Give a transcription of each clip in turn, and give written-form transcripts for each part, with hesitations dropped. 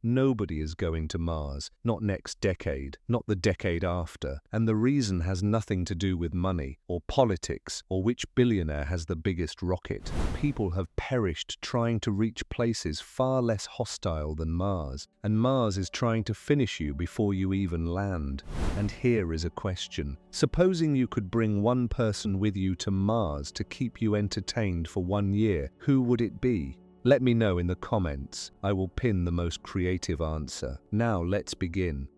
Nobody is going to Mars, not next decade, not the decade after, and the reason has nothing to do with money, or politics, or which billionaire has the biggest rocket. People have perished trying to reach places far less hostile than Mars, and Mars is trying to finish you before you even land. And here is a question. Supposing you could bring one person with you to Mars to keep you entertained for 1 year, who would it be? Let me know in the comments. I will pin the most creative answer. Now let's begin.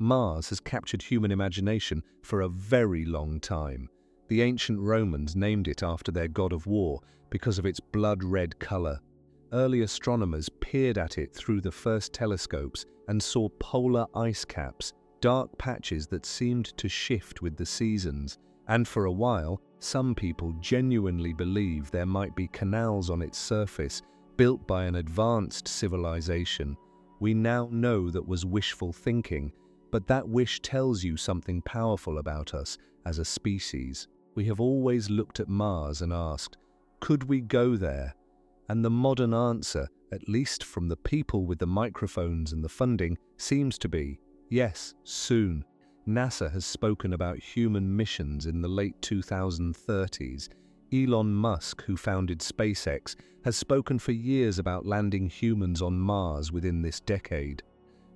Mars has captured human imagination for a very long time. The ancient Romans named it after their god of war because of its blood-red color. Early astronomers peered at it through the first telescopes and saw polar ice caps, dark patches that seemed to shift with the seasons. And for a while, some people genuinely believed there might be canals on its surface built by an advanced civilization. We now know that was wishful thinking, but that wish tells you something powerful about us as a species. We have always looked at Mars and asked, could we go there? And the modern answer, at least from the people with the microphones and the funding, seems to be, yes, soon. NASA has spoken about human missions in the late 2030s. Elon Musk, who founded SpaceX, has spoken for years about landing humans on Mars within this decade.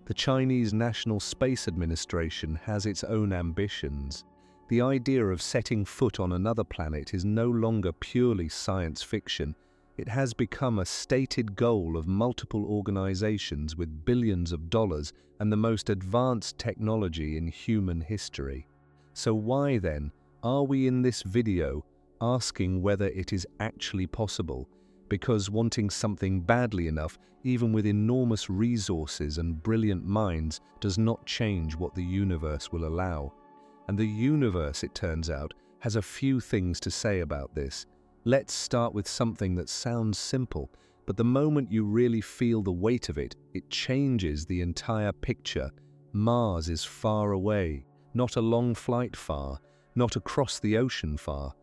The Chinese National Space Administration has its own ambitions. The idea of setting foot on another planet is no longer purely science fiction. It has become a stated goal of multiple organizations with billions of dollars and the most advanced technology in human history. So why then are we in this video asking whether it is actually possible? Because wanting something badly enough, even with enormous resources and brilliant minds, does not change what the universe will allow. And the universe, it turns out, has a few things to say about this. Let's start with something that sounds simple, but the moment you really feel the weight of it, it changes the entire picture. Mars is far away, not a long flight far, not across the ocean far.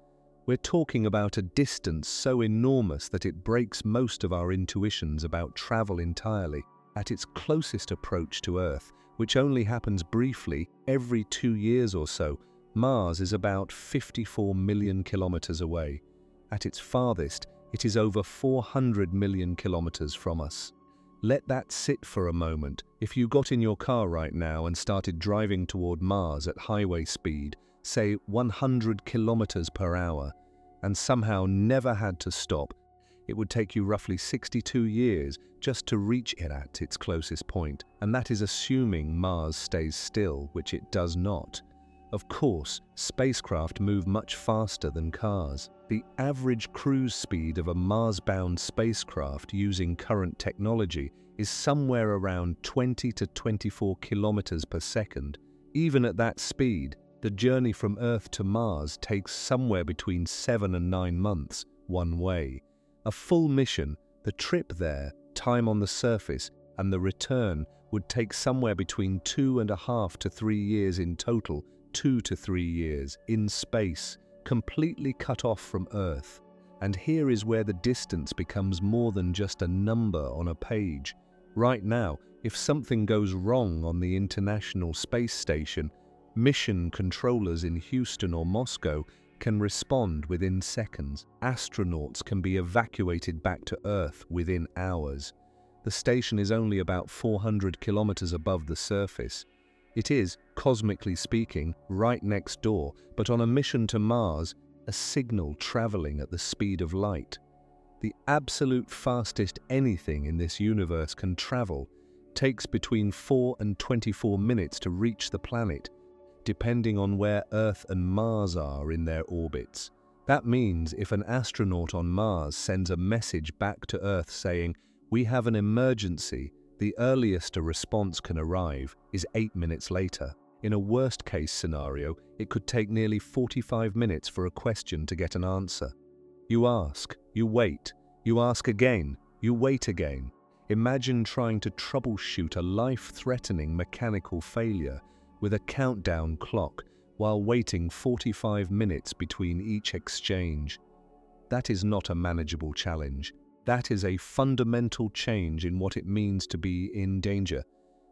We're talking about a distance so enormous that it breaks most of our intuitions about travel entirely. At its closest approach to Earth, which only happens briefly every 2 years or so, Mars is about 54 million kilometers away. At its farthest, it is over 400 million kilometers from us. Let that sit for a moment. If you got in your car right now and started driving toward Mars at highway speed, say 100 kilometers per hour, and somehow never had to stop, it would take you roughly 62 years just to reach it at its closest point, and that is assuming Mars stays still, which it does not. Of course, spacecraft move much faster than cars. The average cruise speed of a Mars-bound spacecraft using current technology is somewhere around 20 to 24 kilometers per second. Even at that speed, the journey from Earth to Mars takes somewhere between 7 and 9 months, one way. A full mission, the trip there, time on the surface, and the return would take somewhere between 2.5 to 3 years in total, 2 to 3 years, in space, completely cut off from Earth. And here is where the distance becomes more than just a number on a page. Right now, if something goes wrong on the International Space Station, mission controllers in Houston or Moscow can respond within seconds. Astronauts can be evacuated back to Earth within hours. The station is only about 400 kilometers above the surface. It is, cosmically speaking, right next door, but on a mission to Mars, a signal traveling at the speed of light. The absolute fastest anything in this universe can travel takes between 4 and 24 minutes to reach the planet, depending on where Earth and Mars are in their orbits. That means if an astronaut on Mars sends a message back to Earth saying, "We have an emergency," the earliest a response can arrive is 8 minutes later. In a worst-case scenario, it could take nearly 45 minutes for a question to get an answer. You ask, you wait, you ask again, you wait again. Imagine trying to troubleshoot a life-threatening mechanical failure with a countdown clock while waiting 45 minutes between each exchange. That is not a manageable challenge. That is a fundamental change in what it means to be in danger.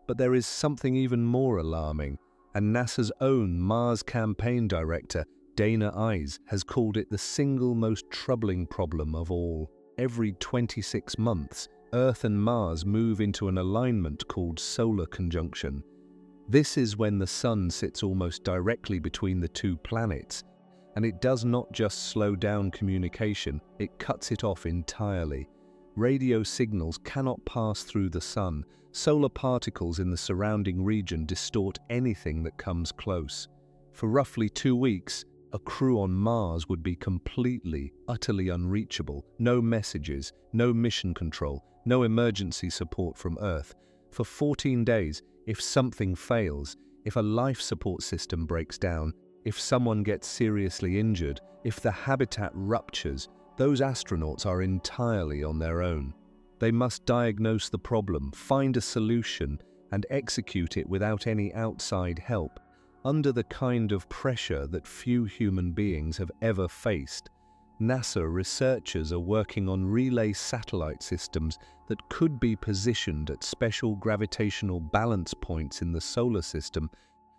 But there is something even more alarming, and NASA's own Mars campaign director, Dana Ives, has called it the single most troubling problem of all. Every 26 months, Earth and Mars move into an alignment called solar conjunction. This is when the Sun sits almost directly between the two planets, and it does not just slow down communication, it cuts it off entirely. Radio signals cannot pass through the Sun. Solar particles in the surrounding region distort anything that comes close. For roughly 2 weeks, a crew on Mars would be completely, utterly unreachable. No messages, no mission control, no emergency support from Earth. For 14 days, if something fails, if a life support system breaks down, if someone gets seriously injured, if the habitat ruptures, those astronauts are entirely on their own. They must diagnose the problem, find a solution, and execute it without any outside help, under the kind of pressure that few human beings have ever faced. NASA researchers are working on relay satellite systems that could be positioned at special gravitational balance points in the solar system,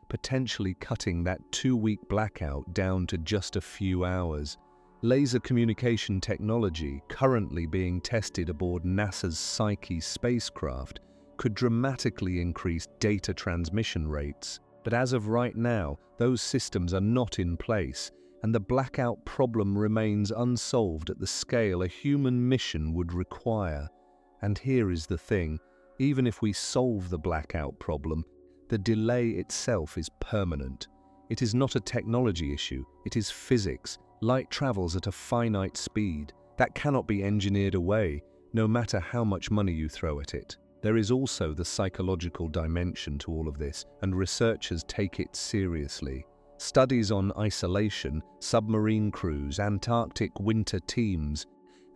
potentially cutting that 2-week blackout down to just a few hours. Laser communication technology, currently being tested aboard NASA's Psyche spacecraft, could dramatically increase data transmission rates. But as of right now, those systems are not in place, and the blackout problem remains unsolved at the scale a human mission would require. And here is the thing, even if we solve the blackout problem, the delay itself is permanent. It is not a technology issue, it is physics. Light travels at a finite speed. That cannot be engineered away, no matter how much money you throw at it. There is also the psychological dimension to all of this, and researchers take it seriously. Studies on isolation, submarine crews, Antarctic winter teams,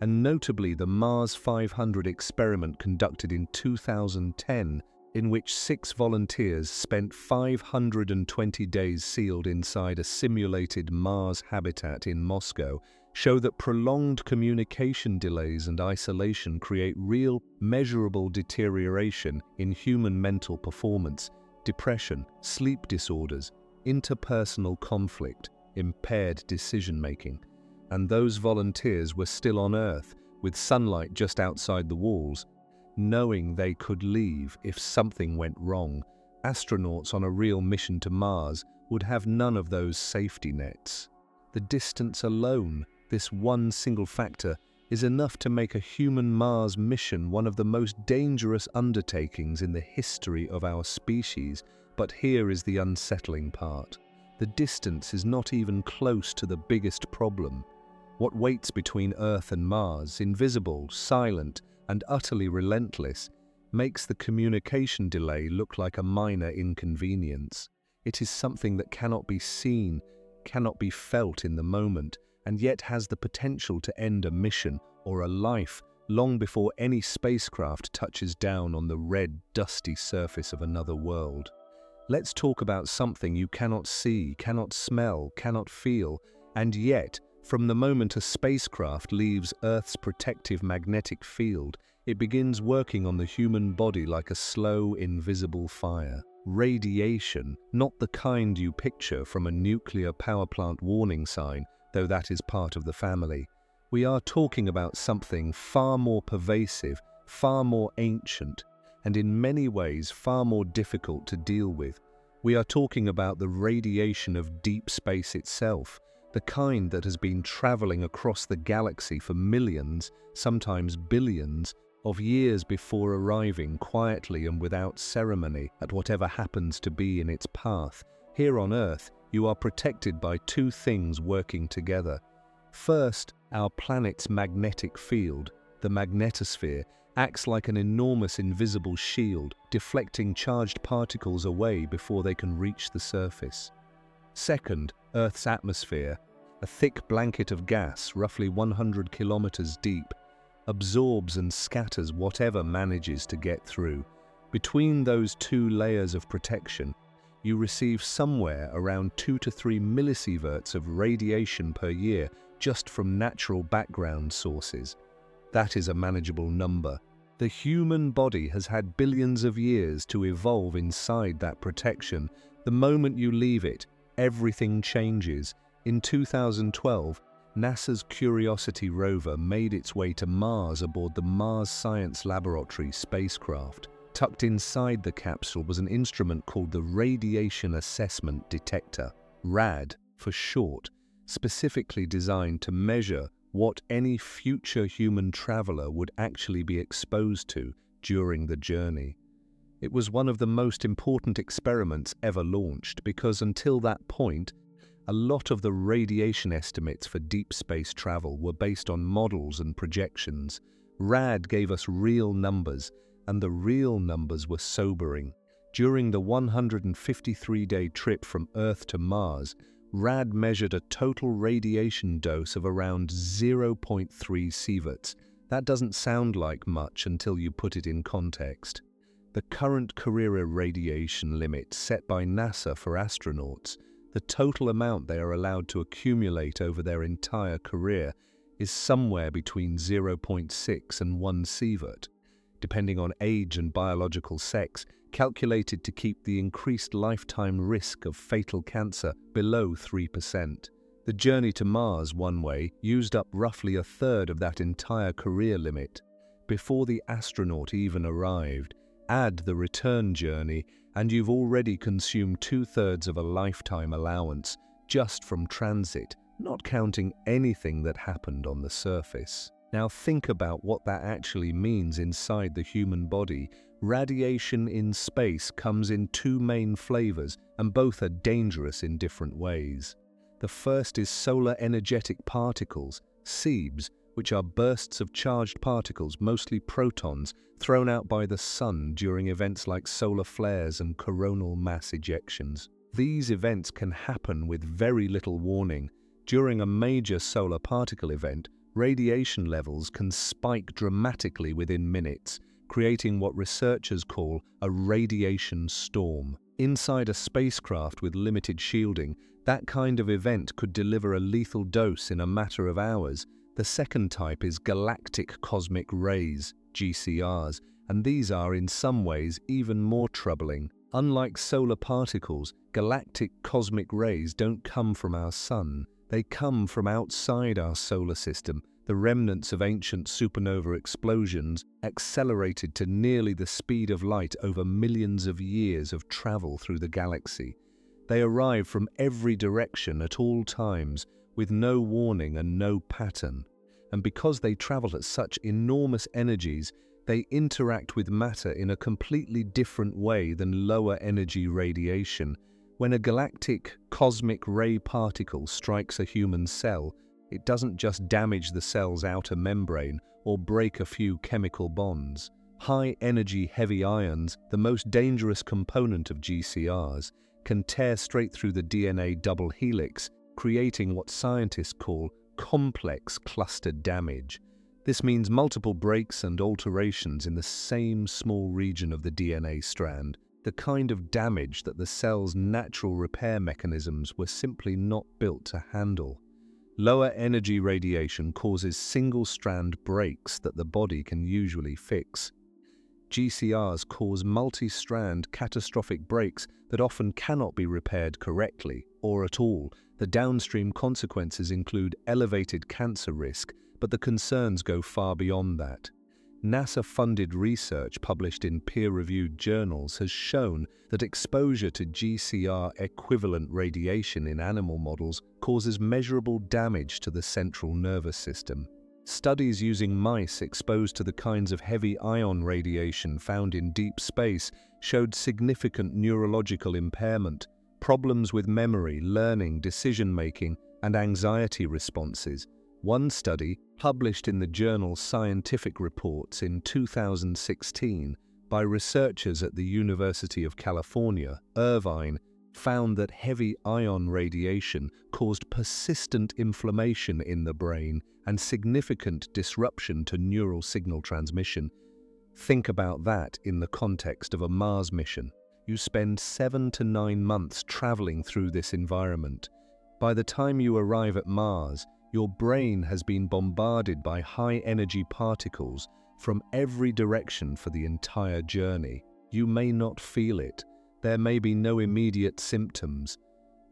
and notably the Mars 500 experiment conducted in 2010, in which 6 volunteers spent 520 days sealed inside a simulated Mars habitat in Moscow, show that prolonged communication delays and isolation create real, measurable deterioration in human mental performance, depression, sleep disorders, interpersonal conflict, impaired decision-making. And those volunteers were still on Earth, with sunlight just outside the walls, knowing they could leave if something went wrong. Astronauts on a real mission to Mars would have none of those safety nets. The distance alone, this one single factor, is enough to make a human Mars mission one of the most dangerous undertakings in the history of our species. But here is the unsettling part. The distance is not even close to the biggest problem. What waits between Earth and Mars, invisible, silent, and utterly relentless, makes the communication delay look like a minor inconvenience. It is something that cannot be seen, cannot be felt in the moment, and yet has the potential to end a mission or a life long before any spacecraft touches down on the red, dusty surface of another world. Let's talk about something you cannot see, cannot smell, cannot feel, and yet, from the moment a spacecraft leaves Earth's protective magnetic field, it begins working on the human body like a slow, invisible fire. Radiation, not the kind you picture from a nuclear power plant warning sign, though that is part of the family. We are talking about something far more pervasive, far more ancient, and in many ways far more difficult to deal with. We are talking about the radiation of deep space itself, the kind that has been traveling across the galaxy for millions, sometimes billions, of years before arriving quietly and without ceremony at whatever happens to be in its path. Here on Earth, you are protected by 2 things working together. First, our planet's magnetic field, the magnetosphere, acts like an enormous invisible shield, deflecting charged particles away before they can reach the surface. Second, Earth's atmosphere, a thick blanket of gas roughly 100 kilometers deep, absorbs and scatters whatever manages to get through. Between those 2 layers of protection, you receive somewhere around 2 to 3 millisieverts of radiation per year just from natural background sources. That is a manageable number. The human body has had billions of years to evolve inside that protection. The moment you leave it, everything changes. In 2012, NASA's Curiosity rover made its way to Mars aboard the Mars Science Laboratory spacecraft. Tucked inside the capsule was an instrument called the Radiation Assessment Detector, RAD for short, specifically designed to measure what any future human traveler would actually be exposed to during the journey. It was one of the most important experiments ever launched because until that point, a lot of the radiation estimates for deep space travel were based on models and projections. RAD gave us real numbers, and the real numbers were sobering. During the 153-day trip from Earth to Mars, RAD measured a total radiation dose of around 0.3 sieverts. That doesn't sound like much until you put it in context. The current career irradiation limit set by NASA for astronauts, the total amount they are allowed to accumulate over their entire career, is somewhere between 0.6 and 1 sievert, depending on age and biological sex, calculated to keep the increased lifetime risk of fatal cancer below 3%. The journey to Mars one way used up roughly a third of that entire career limit. Before the astronaut even arrived, add the return journey, and you've already consumed 2/3 of a lifetime allowance just from transit, not counting anything that happened on the surface. Now think about what that actually means inside the human body. Radiation in space comes in two main flavors, and both are dangerous in different ways. The first is solar energetic particles, SEEBs, which are bursts of charged particles, mostly protons, thrown out by the sun during events like solar flares and coronal mass ejections. These events can happen with very little warning. During a major solar particle event, radiation levels can spike dramatically within minutes, creating what researchers call a radiation storm. Inside a spacecraft with limited shielding, that kind of event could deliver a lethal dose in a matter of hours. The second type is galactic cosmic rays, GCRs, and these are in some ways even more troubling. Unlike solar particles, galactic cosmic rays don't come from our sun. They come from outside our solar system, the remnants of ancient supernova explosions accelerated to nearly the speed of light over millions of years of travel through the galaxy. They arrive from every direction at all times, with no warning and no pattern. And because they travel at such enormous energies, they interact with matter in a completely different way than lower energy radiation. When a galactic cosmic ray particle strikes a human cell, it doesn't just damage the cell's outer membrane or break a few chemical bonds. High-energy heavy ions, the most dangerous component of GCRs, can tear straight through the DNA double helix, creating what scientists call complex clustered damage. This means multiple breaks and alterations in the same small region of the DNA strand, the kind of damage that the cell's natural repair mechanisms were simply not built to handle. Lower energy radiation causes single-strand breaks that the body can usually fix. GCRs cause multi-strand catastrophic breaks that often cannot be repaired correctly or at all. The downstream consequences include elevated cancer risk, but the concerns go far beyond that. NASA-funded research published in peer-reviewed journals has shown that exposure to GCR-equivalent radiation in animal models causes measurable damage to the central nervous system. Studies using mice exposed to the kinds of heavy ion radiation found in deep space showed significant neurological impairment, problems with memory, learning, decision-making, and anxiety responses. One study, published in the journal Scientific Reports in 2016 by researchers at the University of California, Irvine, found that heavy ion radiation caused persistent inflammation in the brain and significant disruption to neural signal transmission. Think about that in the context of a Mars mission. You spend 7 to 9 months traveling through this environment. By the time you arrive at Mars, Your brain has been bombarded by high-energy particles from every direction for the entire journey. You may not feel it. There may be no immediate symptoms.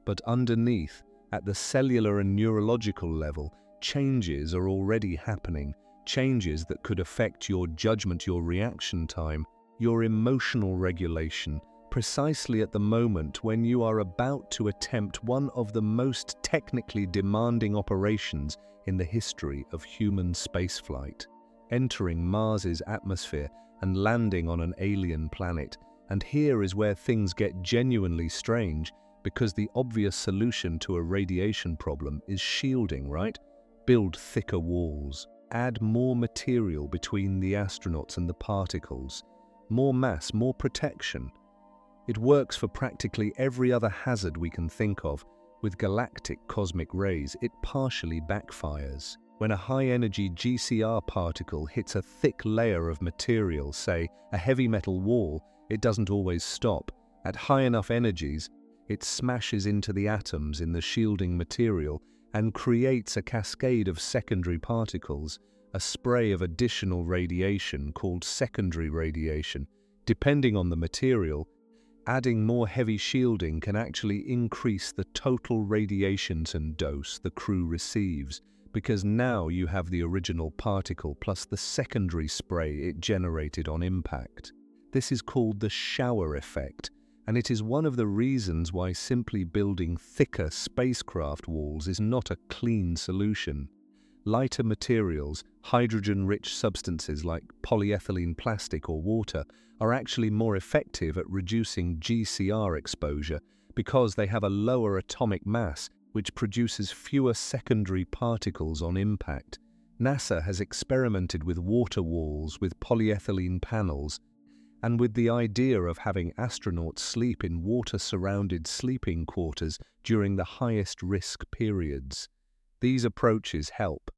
But underneath, at the cellular and neurological level, changes are already happening. Changes that could affect your judgment, your reaction time, your emotional regulation, precisely at the moment when you are about to attempt one of the most technically demanding operations in the history of human spaceflight. Entering Mars's atmosphere and landing on an alien planet. And here is where things get genuinely strange, because the obvious solution to a radiation problem is shielding, right? Build thicker walls. Add more material between the astronauts and the particles. More mass, more protection. It works for practically every other hazard we can think of. With galactic cosmic rays, it partially backfires. When a high-energy GCR particle hits a thick layer of material, say a heavy metal wall, it doesn't always stop. At high enough energies, it smashes into the atoms in the shielding material and creates a cascade of secondary particles, a spray of additional radiation called secondary radiation. Depending on the material, adding more heavy shielding can actually increase the total radiation dose the crew receives, because now you have the original particle plus the secondary spray it generated on impact. This is called the shower effect, and it is one of the reasons why simply building thicker spacecraft walls is not a clean solution. Lighter materials, hydrogen-rich substances like polyethylene plastic or water, are actually more effective at reducing GCR exposure because they have a lower atomic mass, which produces fewer secondary particles on impact. NASA has experimented with water walls, with polyethylene panels, and with the idea of having astronauts sleep in water-surrounded sleeping quarters during the highest risk periods. These approaches help,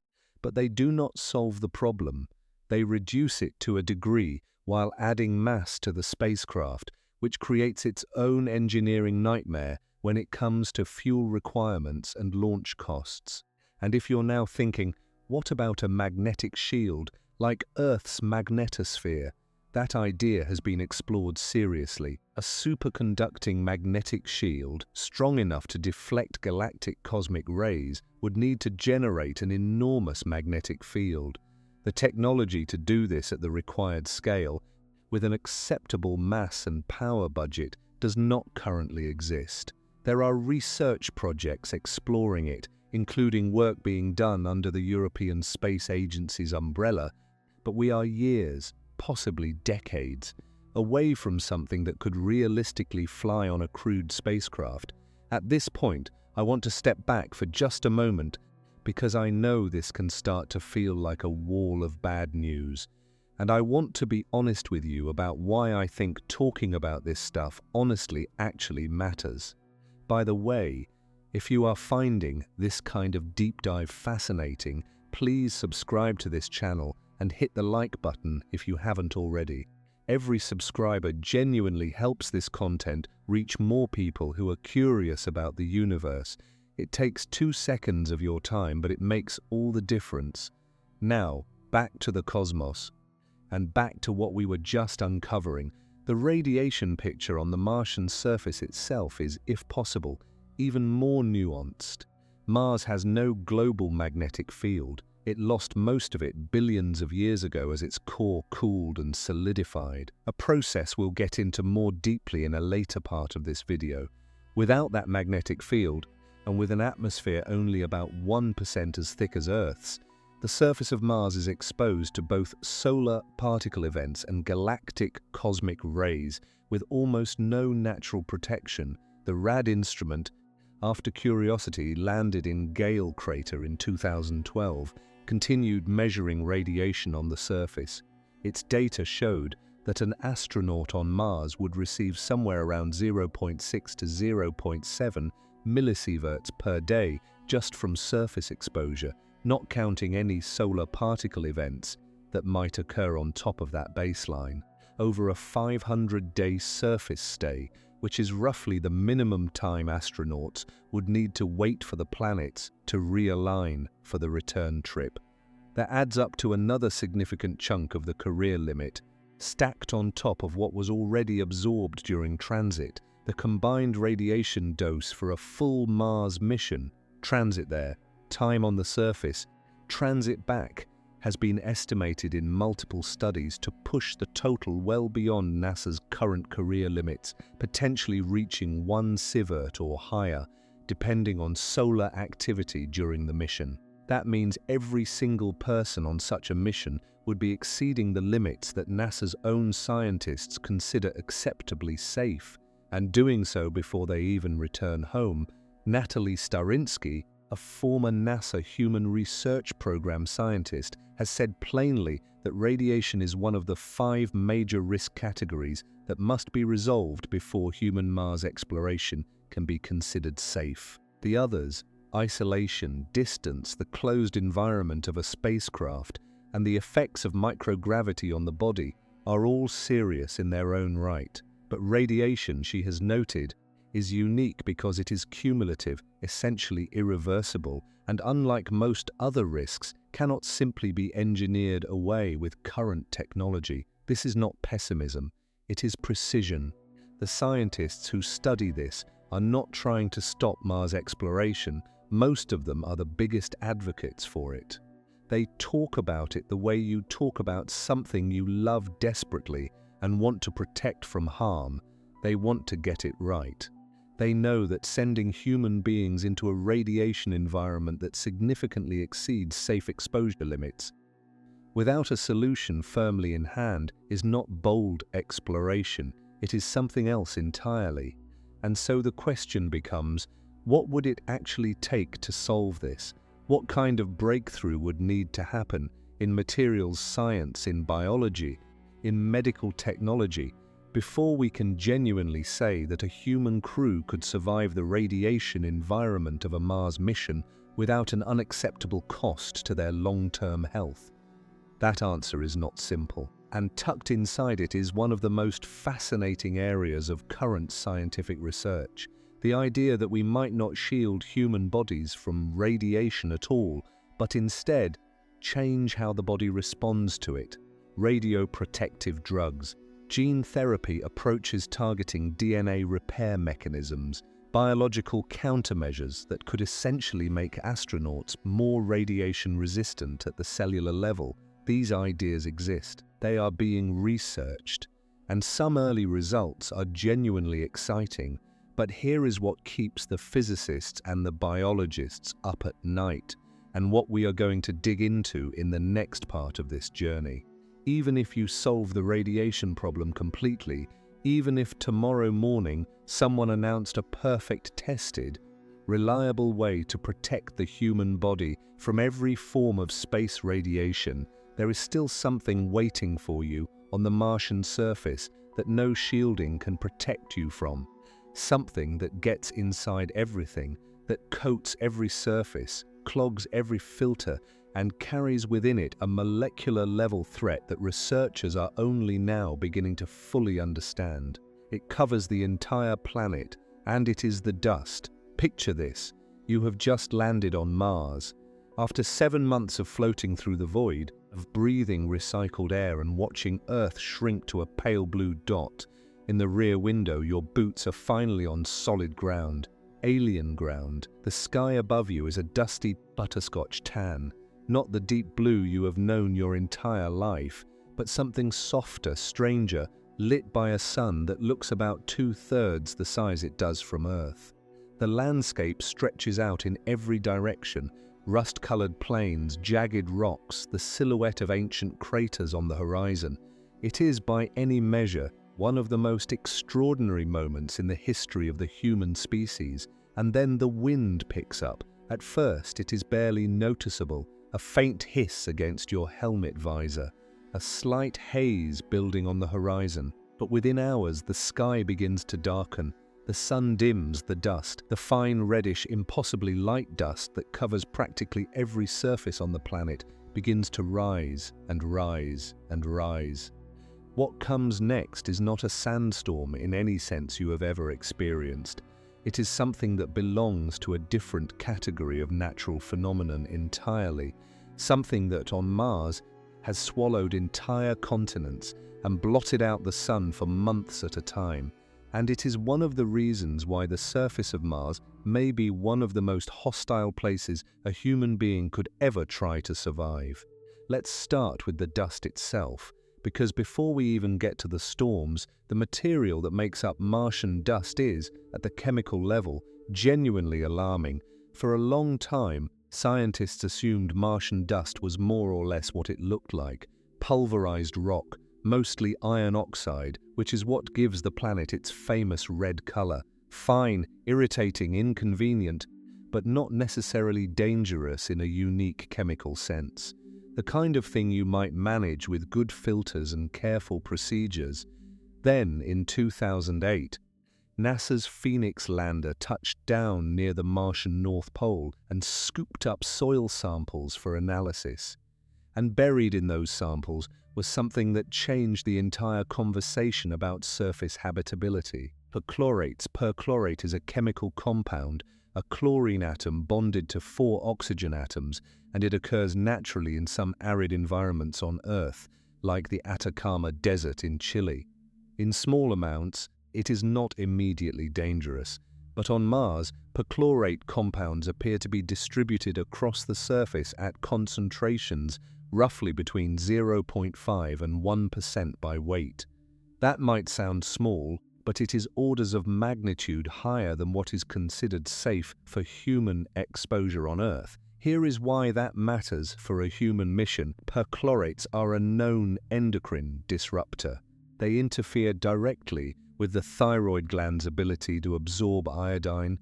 but they do not solve the problem. They reduce it to a degree while adding mass to the spacecraft, which creates its own engineering nightmare when it comes to fuel requirements and launch costs. And if you're now thinking, what about a magnetic shield like Earth's magnetosphere? That idea has been explored seriously. A superconducting magnetic shield, strong enough to deflect galactic cosmic rays, would need to generate an enormous magnetic field. The technology to do this at the required scale, with an acceptable mass and power budget, does not currently exist. There are research projects exploring it, including work being done under the European Space Agency's umbrella, but we are years, possibly decades, away from something that could realistically fly on a crewed spacecraft. At this point, I want to step back for just a moment because I know this can start to feel like a wall of bad news. And I want to be honest with you about why I think talking about this stuff honestly actually matters. By the way, if you are finding this kind of deep dive fascinating, please subscribe to this channel and hit the like button if you haven't already. Every subscriber genuinely helps this content reach more people who are curious about the universe. It takes 2 seconds of your time, but it makes all the difference. Now, back to the cosmos, and back to what we were just uncovering. The radiation picture on the Martian surface itself is, if possible, even more nuanced. Mars has no global magnetic field. It lost most of it billions of years ago as its core cooled and solidified, a process we'll get into more deeply in a later part of this video. Without that magnetic field, and with an atmosphere only about 1% as thick as Earth's, the surface of Mars is exposed to both solar particle events and galactic cosmic rays with almost no natural protection. The RAD instrument, after Curiosity landed in Gale crater in 2012, continued measuring radiation on the surface. Its data showed that an astronaut on Mars would receive somewhere around 0.6 to 0.7 millisieverts per day just from surface exposure, not counting any solar particle events that might occur on top of that baseline. over a 500-day surface stay, which is roughly the minimum time astronauts would need to wait for the planets to realign for the return trip. That adds up to another significant chunk of the career limit, stacked on top of what was already absorbed during transit. The combined radiation dose for a full Mars mission, transit there, time on the surface, transit back, has been estimated in multiple studies to push the total well beyond NASA's current career limits, potentially reaching 1 sievert or higher, depending on solar activity during the mission. That means every single person on such a mission would be exceeding the limits that NASA's own scientists consider acceptably safe, and doing so before they even return home. Natalie Starinsky, a former NASA Human Research Program scientist, has said plainly that radiation is one of the 5 major risk categories that must be resolved before human Mars exploration can be considered safe. The others, isolation, distance, the closed environment of a spacecraft, and the effects of microgravity on the body, are all serious in their own right. But radiation, she has noted, is unique because it is cumulative, essentially irreversible, and unlike most other risks, cannot simply be engineered away with current technology. This is not pessimism, it is precision. The scientists who study this are not trying to stop Mars exploration. Most of them are the biggest advocates for it. They talk about it the way you talk about something you love desperately and want to protect from harm. They want to get it right. They know that sending human beings into a radiation environment that significantly exceeds safe exposure limits, without a solution firmly in hand, is not bold exploration. It is something else entirely. And so the question becomes, what would it actually take to solve this? What kind of breakthrough would need to happen in materials science, in biology, in medical technology, before we can genuinely say that a human crew could survive the radiation environment of a Mars mission without an unacceptable cost to their long-term health? That answer is not simple, and tucked inside it is one of the most fascinating areas of current scientific research. The idea that we might not shield human bodies from radiation at all, but instead change how the body responds to it. Radioprotective drugs, gene therapy approaches targeting DNA repair mechanisms, biological countermeasures that could essentially make astronauts more radiation resistant at the cellular level. These ideas exist. They are being researched, and some early results are genuinely exciting. But here is what keeps the physicists and the biologists up at night, and what we are going to dig into in the next part of this journey. Even if you solve the radiation problem completely, even if tomorrow morning someone announced a perfect, tested, reliable way to protect the human body from every form of space radiation, there is still something waiting for you on the Martian surface that no shielding can protect you from. Something that gets inside everything, that coats every surface, clogs every filter, and carries within it a molecular-level threat that researchers are only now beginning to fully understand. It covers the entire planet, and it is the dust. Picture this. You have just landed on Mars. After 7 months of floating through the void, of breathing recycled air and watching Earth shrink to a pale blue dot, in the rear window your boots are finally on solid ground, alien ground. The sky above you is a dusty butterscotch tan, not the deep blue you have known your entire life, but something softer, stranger, lit by a sun that looks about 2/3 the size it does from Earth. The landscape stretches out in every direction, rust-colored plains, jagged rocks, the silhouette of ancient craters on the horizon. It is, by any measure, one of the most extraordinary moments in the history of the human species. And then the wind picks up. At first it is barely noticeable, a faint hiss against your helmet visor, a slight haze building on the horizon. But within hours the sky begins to darken. The sun dims the dust, the fine reddish, impossibly light dust that covers practically every surface on the planet begins to rise and rise and rise. What comes next is not a sandstorm in any sense you have ever experienced. It is something that belongs to a different category of natural phenomenon entirely, something that on Mars has swallowed entire continents and blotted out the sun for months at a time. And it is one of the reasons why the surface of Mars may be one of the most hostile places a human being could ever try to survive. Let's start with the dust itself, because before we even get to the storms, the material that makes up Martian dust is, at the chemical level, genuinely alarming. For a long time, scientists assumed Martian dust was more or less what it looked like: pulverized rock, mostly iron oxide, which is what gives the planet its famous red color. Fine, irritating, inconvenient, but not necessarily dangerous in a unique chemical sense. The kind of thing you might manage with good filters and careful procedures. Then, in 2008, NASA's Phoenix lander touched down near the Martian North Pole and scooped up soil samples for analysis. And buried in those samples was something that changed the entire conversation about surface habitability. Perchlorate is a chemical compound, a chlorine atom bonded to 4 oxygen atoms, and it occurs naturally in some arid environments on Earth, like the Atacama Desert in Chile. In small amounts, it is not immediately dangerous, but on Mars, perchlorate compounds appear to be distributed across the surface at concentrations roughly between 0.5 and 1% by weight. That might sound small, but it is orders of magnitude higher than what is considered safe for human exposure on Earth. Here is why that matters for a human mission. Perchlorates are a known endocrine disruptor. They interfere directly with the thyroid gland's ability to absorb iodine,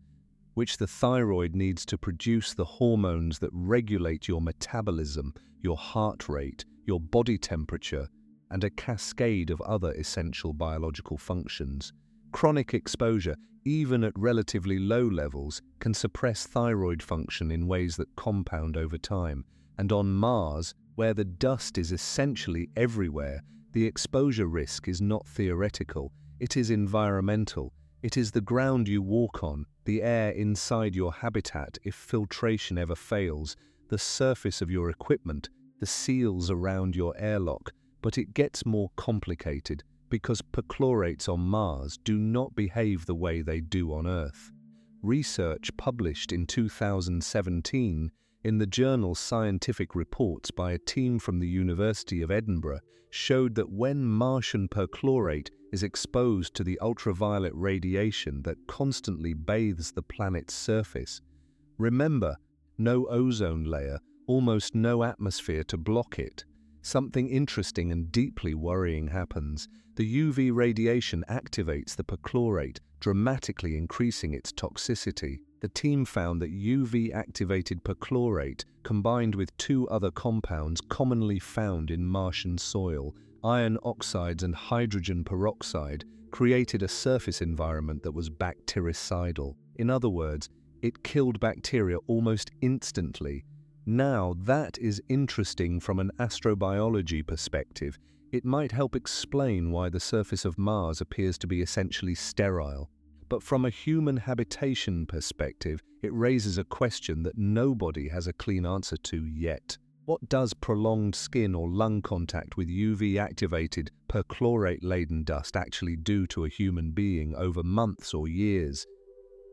which the thyroid needs to produce the hormones that regulate your metabolism, your heart rate, your body temperature, and a cascade of other essential biological functions. Chronic exposure, even at relatively low levels, can suppress thyroid function in ways that compound over time. And on Mars, where the dust is essentially everywhere, the exposure risk is not theoretical, it is environmental. It is the ground you walk on, the air inside your habitat if filtration ever fails, the surface of your equipment, the seals around your airlock. But it gets more complicated because perchlorates on Mars do not behave the way they do on Earth. Research published in 2017 in the journal Scientific Reports by a team from the University of Edinburgh showed that when Martian perchlorate is exposed to the ultraviolet radiation that constantly bathes the planet's surface, remember, no ozone layer, almost no atmosphere to block it, something interesting and deeply worrying happens. The UV radiation activates the perchlorate, dramatically increasing its toxicity. The team found that UV-activated perchlorate, combined with 2 other compounds commonly found in Martian soil, iron oxides and hydrogen peroxide, created a surface environment that was bactericidal. In other words, it killed bacteria almost instantly. Now, that is interesting from an astrobiology perspective. It might help explain why the surface of Mars appears to be essentially sterile. But from a human habitation perspective, it raises a question that nobody has a clean answer to yet. What does prolonged skin or lung contact with UV-activated, perchlorate-laden dust actually do to a human being over months or years?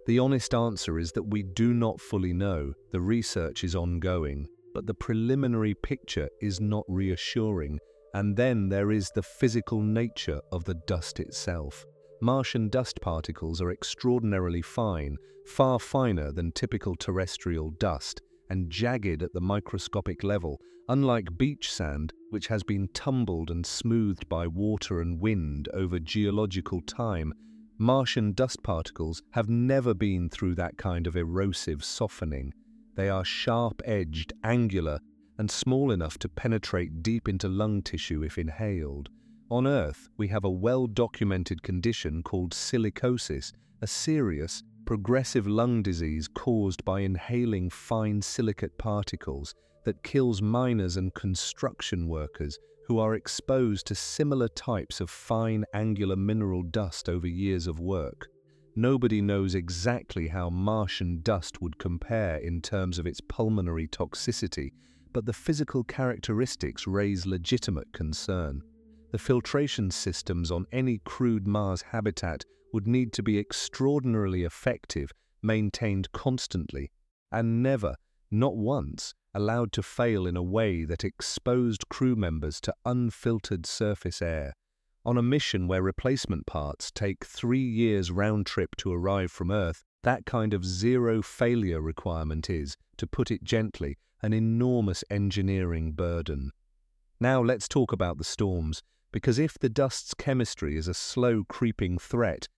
The honest answer is that we do not fully know. The research is ongoing, but the preliminary picture is not reassuring. And then there is the physical nature of the dust itself. Martian dust particles are extraordinarily fine, far finer than typical terrestrial dust, and jagged at the microscopic level. Unlike beach sand, which has been tumbled and smoothed by water and wind over geological time, Martian dust particles have never been through that kind of erosive softening. They are sharp-edged, angular, and small enough to penetrate deep into lung tissue if inhaled. On Earth, we have a well-documented condition called silicosis, a serious, progressive lung disease caused by inhaling fine silicate particles that kills miners and construction workers who are exposed to similar types of fine angular mineral dust over years of work. Nobody knows exactly how Martian dust would compare in terms of its pulmonary toxicity, but the physical characteristics raise legitimate concern. The filtration systems on any crude Mars habitat would need to be extraordinarily effective, maintained constantly, and never, not once, allowed to fail in a way that exposed crew members to unfiltered surface air. On a mission where replacement parts take 3 years round trip to arrive from Earth, that kind of zero failure requirement is, to put it gently, an enormous engineering burden. Now let's talk about the storms, because if the dust's chemistry is a slow creeping threat,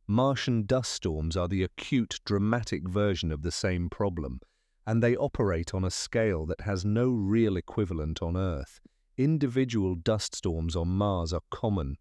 Martian dust storms are the acute, dramatic version of the same problem, and they operate on a scale that has no real equivalent on Earth. Individual dust storms on Mars are common.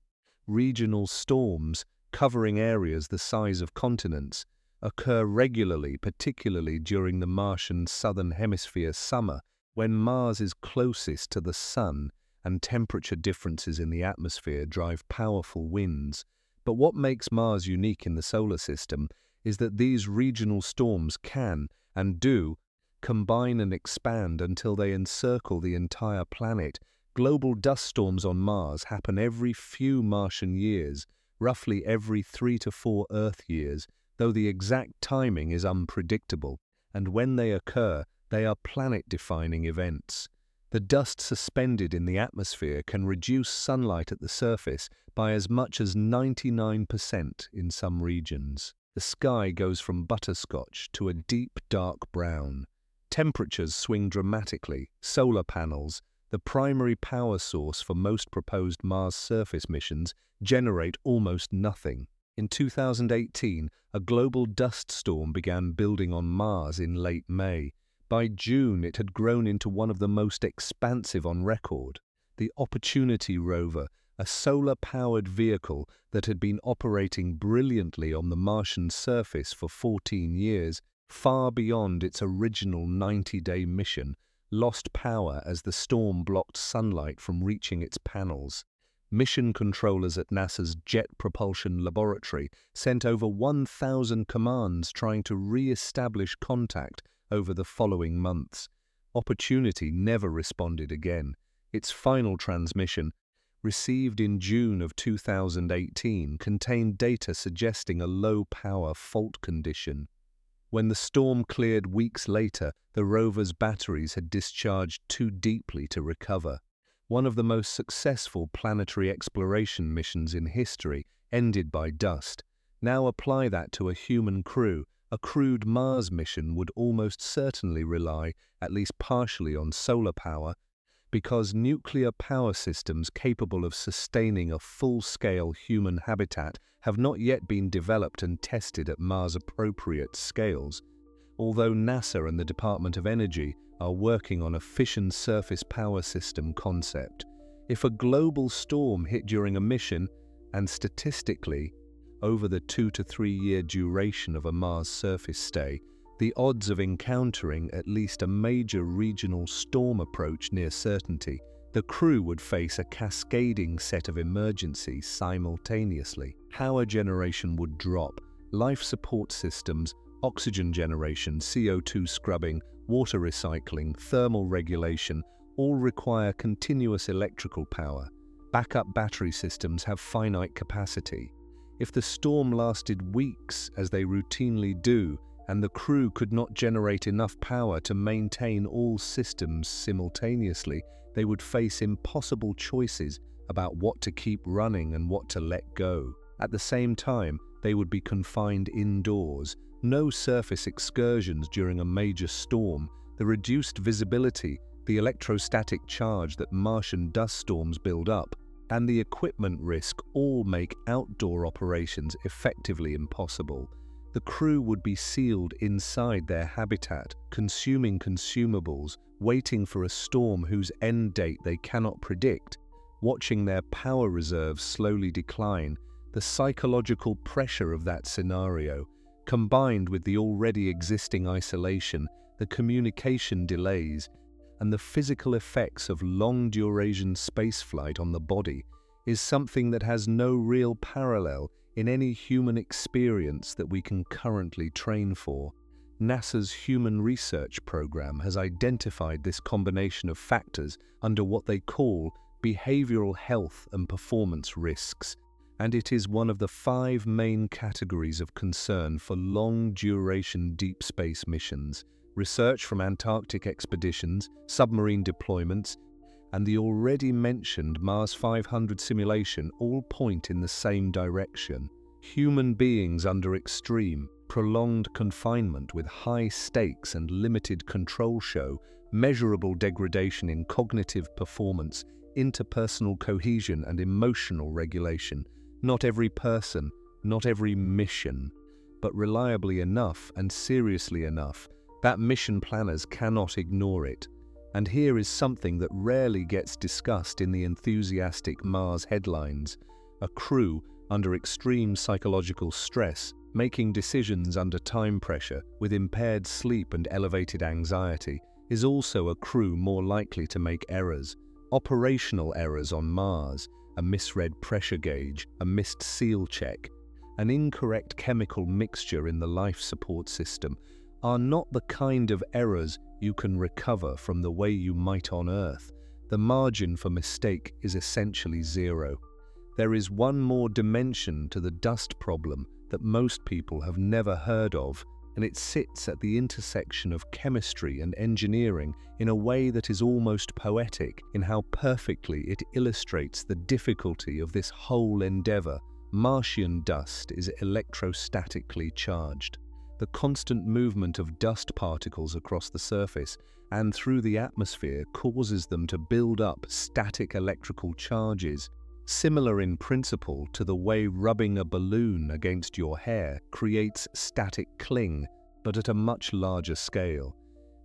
Regional storms, covering areas the size of continents, occur regularly, particularly during the Martian southern hemisphere summer, when Mars is closest to the Sun and temperature differences in the atmosphere drive powerful winds. But what makes Mars unique in the solar system is that these regional storms can, and do, combine and expand until they encircle the entire planet. Global dust storms on Mars happen every few Martian years, roughly every 3 to 4 Earth years, though the exact timing is unpredictable, and when they occur, they are planet-defining events. The dust suspended in the atmosphere can reduce sunlight at the surface by as much as 99% in some regions. The sky goes from butterscotch to a deep dark brown. Temperatures swing dramatically. Solar panels, the primary power source for most proposed Mars surface missions, generate almost nothing. In 2018, a global dust storm began building on Mars in late May. By June, it had grown into one of the most expansive on record. The Opportunity rover, a solar-powered vehicle that had been operating brilliantly on the Martian surface for 14 years, far beyond its original 90-day mission, lost power as the storm blocked sunlight from reaching its panels. Mission controllers at NASA's Jet Propulsion Laboratory sent over 1,000 commands trying to re-establish contact over the following months. Opportunity never responded again. Its final transmission, received in June of 2018, contained data suggesting a low-power fault condition. When the storm cleared weeks later, the rover's batteries had discharged too deeply to recover. One of the most successful planetary exploration missions in history ended by dust. Now apply that to a human crew. A crewed Mars mission would almost certainly rely, at least partially, on solar power, because nuclear power systems capable of sustaining a full-scale human habitat have not yet been developed and tested at Mars-appropriate scales. Although NASA and the Department of Energy are working on a fission surface power system concept, if a global storm hit during a mission, and statistically, over the 2 to 3 year duration of a Mars surface stay, the odds of encountering at least a major regional storm approach near certainty. The crew would face a cascading set of emergencies simultaneously. Power generation would drop, life support systems, oxygen generation, CO2 scrubbing, water recycling, thermal regulation, all require continuous electrical power. Backup battery systems have finite capacity. If the storm lasted weeks, as they routinely do, and the crew could not generate enough power to maintain all systems simultaneously, they would face impossible choices about what to keep running and what to let go. At the same time, they would be confined indoors. No surface excursions during a major storm. The reduced visibility, the electrostatic charge that Martian dust storms build up, and the equipment risk all make outdoor operations effectively impossible. The crew would be sealed inside their habitat, consuming consumables, waiting for a storm whose end date they cannot predict, watching their power reserves slowly decline. The psychological pressure of that scenario, combined with the already existing isolation, the communication delays, and the physical effects of long-duration spaceflight on the body is something that has no real parallel in any human experience that we can currently train for. NASA's Human Research Program has identified this combination of factors under what they call behavioral health and performance risks, and it is one of the 5 main categories of concern for long-duration deep space missions. Research from Antarctic expeditions, submarine deployments, and the already mentioned Mars 500 simulation all point in the same direction. Human beings under extreme, prolonged confinement with high stakes and limited control show measurable degradation in cognitive performance, interpersonal cohesion, and emotional regulation. Not every person, not every mission, but reliably enough and seriously enough that mission planners cannot ignore it. And here is something that rarely gets discussed in the enthusiastic Mars headlines. A crew under extreme psychological stress, making decisions under time pressure, with impaired sleep and elevated anxiety, is also a crew more likely to make errors. Operational errors on Mars, a misread pressure gauge, a missed seal check, an incorrect chemical mixture in the life support system, are not the kind of errors you can recover from the way you might on Earth. The margin for mistake is essentially zero. There is one more dimension to the dust problem that most people have never heard of, and it sits at the intersection of chemistry and engineering in a way that is almost poetic in how perfectly it illustrates the difficulty of this whole endeavor. Martian dust is electrostatically charged. The constant movement of dust particles across the surface and through the atmosphere causes them to build up static electrical charges, similar in principle to the way rubbing a balloon against your hair creates static cling, but at a much larger scale.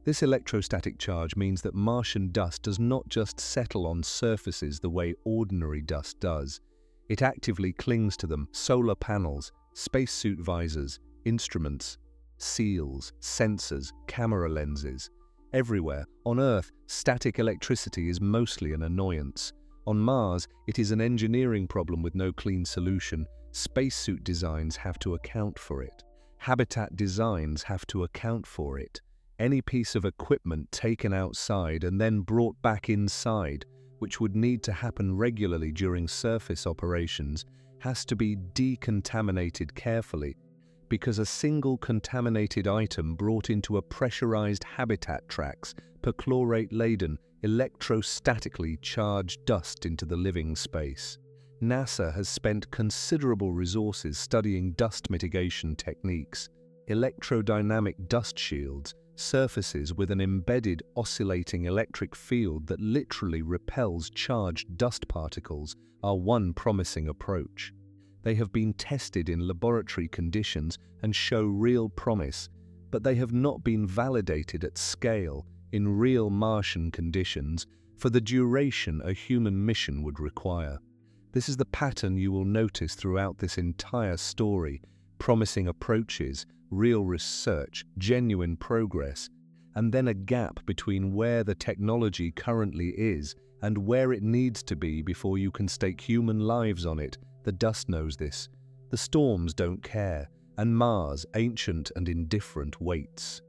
This electrostatic charge means that Martian dust does not just settle on surfaces the way ordinary dust does. It actively clings to them: solar panels, spacesuit visors, instruments, seals, sensors, camera lenses. Everywhere on Earth, static electricity is mostly an annoyance. On Mars, it is an engineering problem with no clean solution. Spacesuit designs have to account for it. Habitat designs have to account for it. Any piece of equipment taken outside and then brought back inside, which would need to happen regularly during surface operations, has to be decontaminated carefully, because a single contaminated item brought into a pressurized habitat tracks perchlorate-laden, electrostatically charged dust into the living space. NASA has spent considerable resources studying dust mitigation techniques. Electrodynamic dust shields, surfaces with an embedded oscillating electric field that literally repels charged dust particles, are one promising approach. They have been tested in laboratory conditions and show real promise, but they have not been validated at scale in real Martian conditions for the duration a human mission would require. This is the pattern you will notice throughout this entire story: promising approaches, real research, genuine progress, and then a gap between where the technology currently is and where it needs to be before you can stake human lives on it. The dust knows this. The storms don't care, and Mars, ancient and indifferent, waits.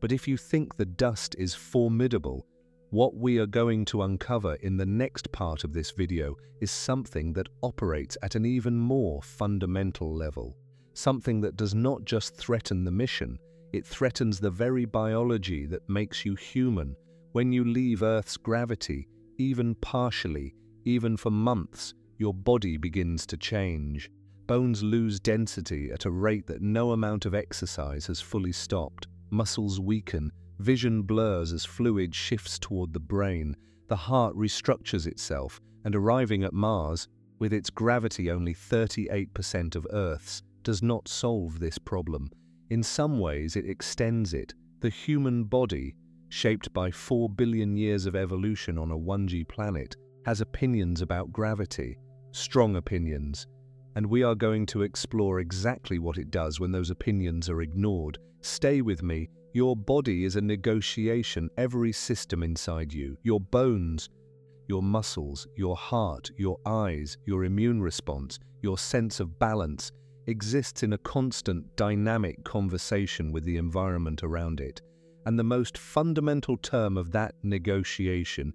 But if you think the dust is formidable, what we are going to uncover in the next part of this video is something that operates at an even more fundamental level. Something that does not just threaten the mission, it threatens the very biology that makes you human. When you leave Earth's gravity, even partially, even for months, your body begins to change. Bones lose density at a rate that no amount of exercise has fully stopped. Muscles weaken, vision blurs as fluid shifts toward the brain. The heart restructures itself, and arriving at Mars, with its gravity only 38% of Earth's, does not solve this problem. In some ways, it extends it. The human body, shaped by 4 billion years of evolution on a 1G planet, has opinions about gravity, strong opinions, and we are going to explore exactly what it does when those opinions are ignored. Stay with me, Your body is a negotiation, every system inside you, your bones, your muscles, your heart, your eyes, your immune response, your sense of balance, exists in a constant, dynamic conversation with the environment around it. And the most fundamental term of that negotiation,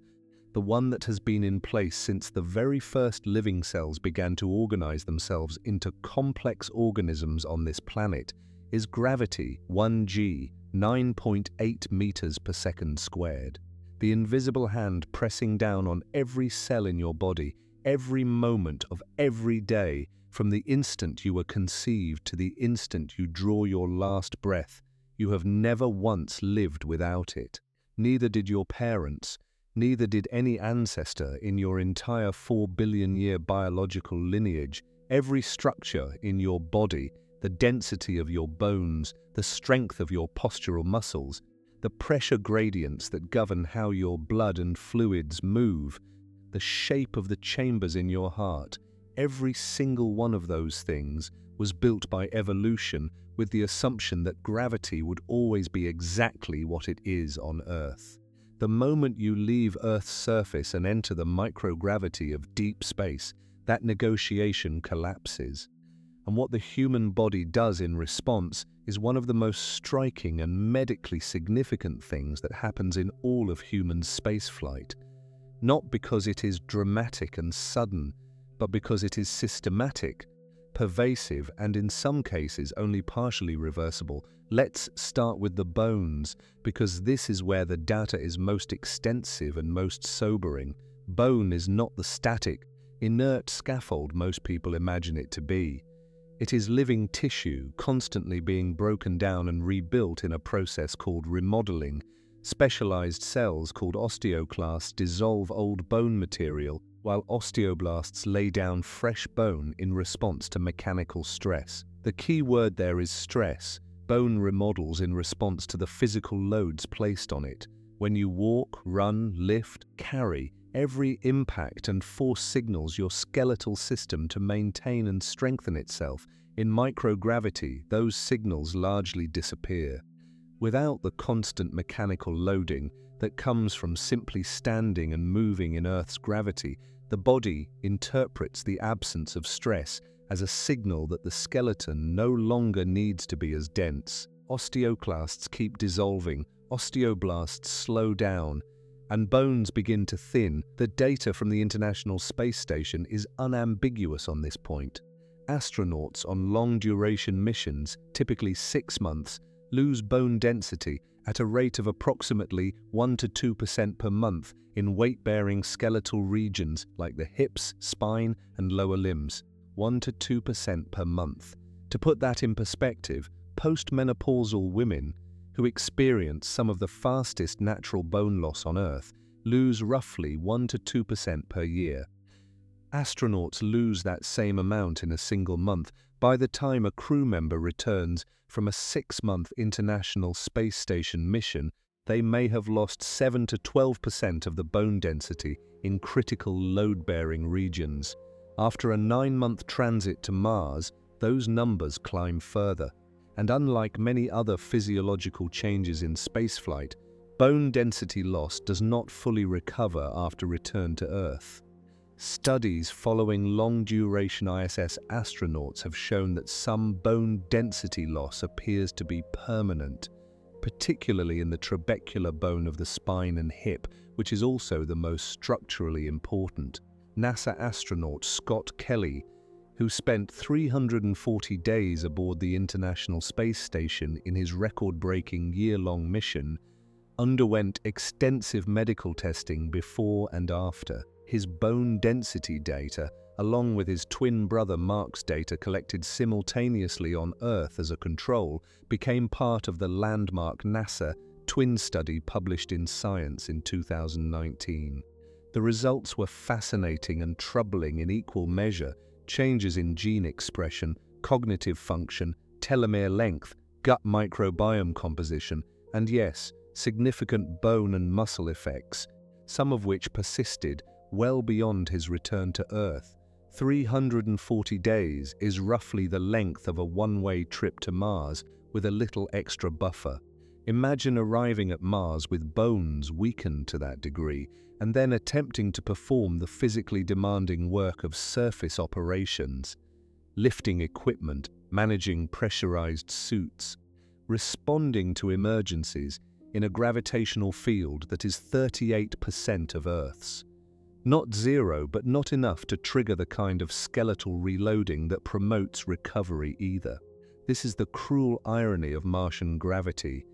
the one that has been in place since the very first living cells began to organize themselves into complex organisms on this planet, is gravity, 1g, 9.8 meters per second squared. The invisible hand pressing down on every cell in your body, every moment of every day, from the instant you were conceived to the instant you draw your last breath. You have never once lived without it. Neither did your parents, neither did any ancestor in your entire 4 billion year biological lineage. Every structure in your body, the density of your bones, the strength of your postural muscles, the pressure gradients that govern how your blood and fluids move, the shape of the chambers in your heart, every single one of those things was built by evolution with the assumption that gravity would always be exactly what it is on Earth. The moment you leave Earth's surface and enter the microgravity of deep space, that negotiation collapses. And what the human body does in response is one of the most striking and medically significant things that happens in all of human spaceflight. Not because it is dramatic and sudden, but because it is systematic, pervasive, and in some cases only partially reversible. Let's start with the bones, because this is where the data is most extensive and most sobering. Bone is not the static, inert scaffold most people imagine it to be. It is living tissue, constantly being broken down and rebuilt in a process called remodeling. Specialized cells called osteoclasts dissolve old bone material, while osteoblasts lay down fresh bone in response to mechanical stress. The key word there is stress. Bone remodels in response to the physical loads placed on it. When you walk, run, lift, carry, every impact and force signals your skeletal system to maintain and strengthen itself. In microgravity, those signals largely disappear. Without the constant mechanical loading that comes from simply standing and moving in Earth's gravity, the body interprets the absence of stress as a signal that the skeleton no longer needs to be as dense. Osteoclasts keep dissolving, osteoblasts slow down, and bones begin to thin. The data from the International Space Station is unambiguous on this point. Astronauts on long-duration missions, typically 6 months, lose bone density at a rate of approximately 1 to 2% per month in weight-bearing skeletal regions like the hips, spine, and lower limbs. 1 to 2% per month. To put that in perspective, postmenopausal women who experience some of the fastest natural bone loss on Earth lose roughly 1 to 2% per year. Astronauts lose that same amount in a single month. By the time a crew member returns from a 6-month International Space Station mission, they may have lost 7 to 12% of the bone density in critical load-bearing regions. After a 9-month transit to Mars, those numbers climb further. And unlike many other physiological changes in spaceflight, bone density loss does not fully recover after return to Earth. Studies following long-duration ISS astronauts have shown that some bone density loss appears to be permanent, particularly in the trabecular bone of the spine and hip, which is also the most structurally important. NASA astronaut Scott Kelly, who spent 340 days aboard the International Space Station in his record-breaking year-long mission, underwent extensive medical testing before and after. His bone density data, along with his twin brother Mark's data collected simultaneously on Earth as a control, became part of the landmark NASA twin study published in Science in 2019. The results were fascinating and troubling in equal measure. Changes in gene expression, cognitive function, telomere length, gut microbiome composition, and yes, significant bone and muscle effects, some of which persisted well beyond his return to Earth. 340 days is roughly the length of a one-way trip to Mars with a little extra buffer. Imagine arriving at Mars with bones weakened to that degree, and then attempting to perform the physically demanding work of surface operations, lifting equipment, managing pressurized suits, responding to emergencies in a gravitational field that is 38% of Earth's. Not zero, but not enough to trigger the kind of skeletal reloading that promotes recovery either. This is the cruel irony of Martian gravity.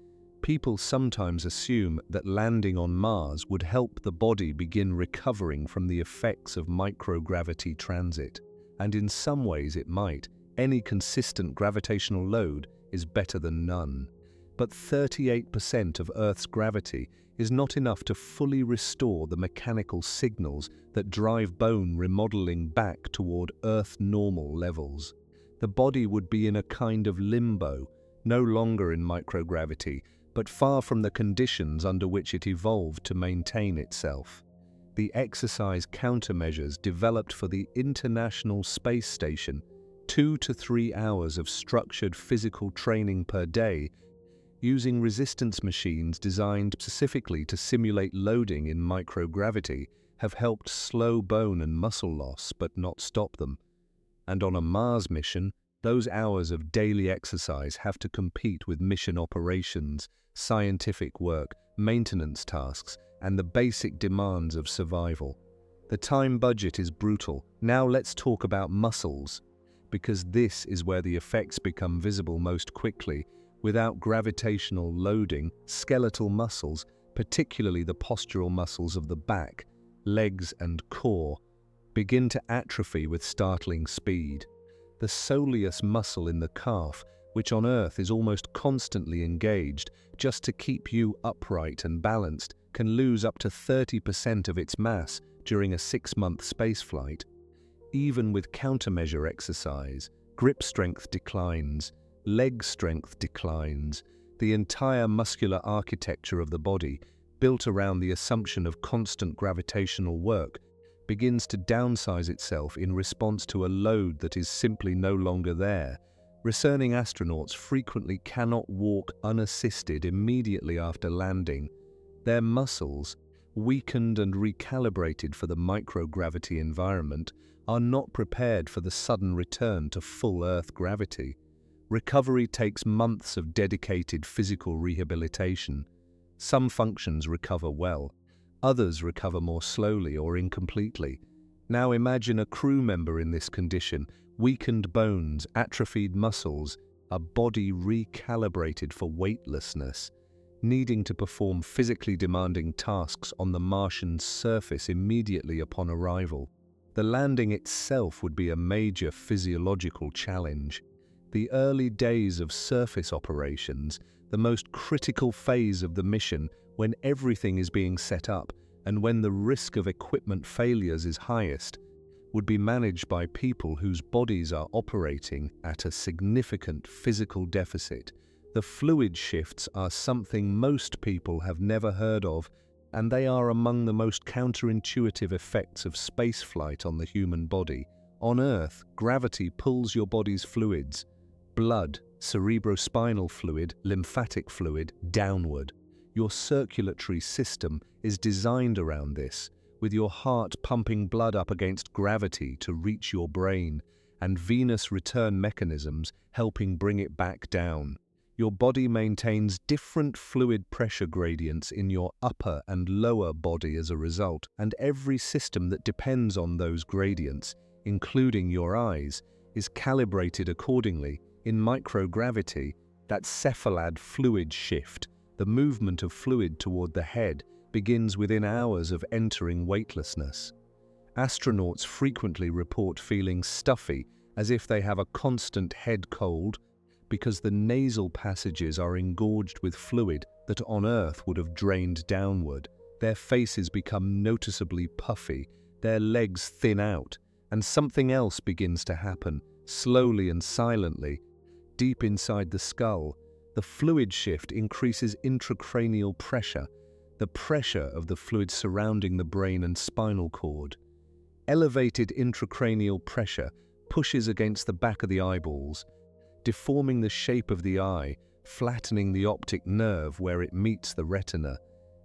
People sometimes assume that landing on Mars would help the body begin recovering from the effects of microgravity transit. And in some ways it might. Any consistent gravitational load is better than none. But 38% of Earth's gravity is not enough to fully restore the mechanical signals that drive bone remodeling back toward Earth normal levels. The body would be in a kind of limbo, no longer in microgravity, but far from the conditions under which it evolved to maintain itself. The exercise countermeasures developed for the International Space Station, 2 to 3 hours of structured physical training per day, using resistance machines designed specifically to simulate loading in microgravity, have helped slow bone and muscle loss but not stop them. And on a Mars mission, those hours of daily exercise have to compete with mission operations, scientific work, maintenance tasks, and the basic demands of survival. The time budget is brutal. Now let's talk about muscles, because this is where the effects become visible most quickly. Without gravitational loading, skeletal muscles, particularly the postural muscles of the back, legs, and core, begin to atrophy with startling speed. The soleus muscle in the calf, which on Earth is almost constantly engaged just to keep you upright and balanced, can lose up to 30% of its mass during a 6-month spaceflight. Even with countermeasure exercise, grip strength declines, leg strength declines. The entire muscular architecture of the body, built around the assumption of constant gravitational work, begins to downsize itself in response to a load that is simply no longer there. Returning astronauts frequently cannot walk unassisted immediately after landing. Their muscles, weakened and recalibrated for the microgravity environment, are not prepared for the sudden return to full Earth gravity. Recovery takes months of dedicated physical rehabilitation. Some functions recover well, others recover more slowly or incompletely. Now imagine a crew member in this condition, weakened bones, atrophied muscles, a body recalibrated for weightlessness, needing to perform physically demanding tasks on the Martian surface immediately upon arrival. The landing itself would be a major physiological challenge. The early days of surface operations, the most critical phase of the mission when everything is being set up and when the risk of equipment failures is highest, would be managed by people whose bodies are operating at a significant physical deficit. The fluid shifts are something most people have never heard of, and they are among the most counterintuitive effects of spaceflight on the human body. On Earth, gravity pulls your body's fluids, blood, cerebrospinal fluid, lymphatic fluid, downward. Your circulatory system is designed around this, with your heart pumping blood up against gravity to reach your brain, and venous return mechanisms helping bring it back down. Your body maintains different fluid pressure gradients in your upper and lower body as a result, and every system that depends on those gradients, including your eyes, is calibrated accordingly. In microgravity, that cephalad fluid shift, the movement of fluid toward the head, begins within hours of entering weightlessness. Astronauts frequently report feeling stuffy, as if they have a constant head cold, because the nasal passages are engorged with fluid that on Earth would have drained downward. Their faces become noticeably puffy, their legs thin out, and something else begins to happen, slowly and silently. Deep inside the skull, the fluid shift increases intracranial pressure, the pressure of the fluid surrounding the brain and spinal cord. Elevated intracranial pressure pushes against the back of the eyeballs, deforming the shape of the eye, flattening the optic nerve where it meets the retina,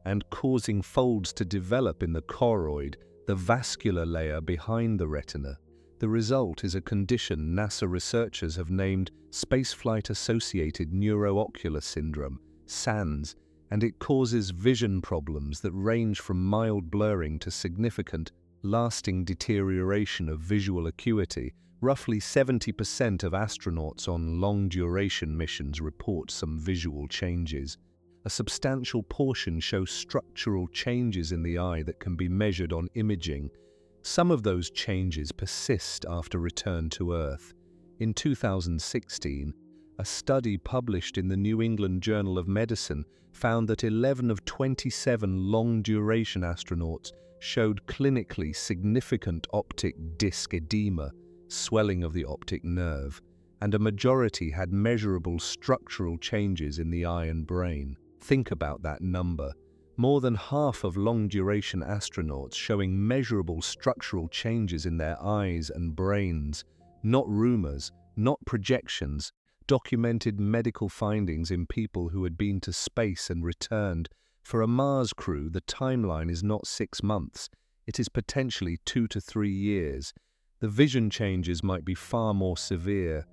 and causing folds to develop in the choroid, the vascular layer behind the retina. The result is a condition NASA researchers have named Spaceflight-Associated Neuroocular Syndrome, SANS, and it causes vision problems that range from mild blurring to significant, lasting deterioration of visual acuity. Roughly 70% of astronauts on long-duration missions report some visual changes. A substantial portion show structural changes in the eye that can be measured on imaging. Some of those changes persist after return to Earth. In 2016, a study published in the New England Journal of Medicine found that 11 of 27 long-duration astronauts showed clinically significant optic disc edema, swelling of the optic nerve, and a majority had measurable structural changes in the eye and brain. Think about that number. More than half of long-duration astronauts showing measurable structural changes in their eyes and brains. Not rumors, not projections, documented medical findings in people who had been to space and returned. For a Mars crew, the timeline is not 6 months. It is potentially 2 to 3 years. The vision changes might be far more severe,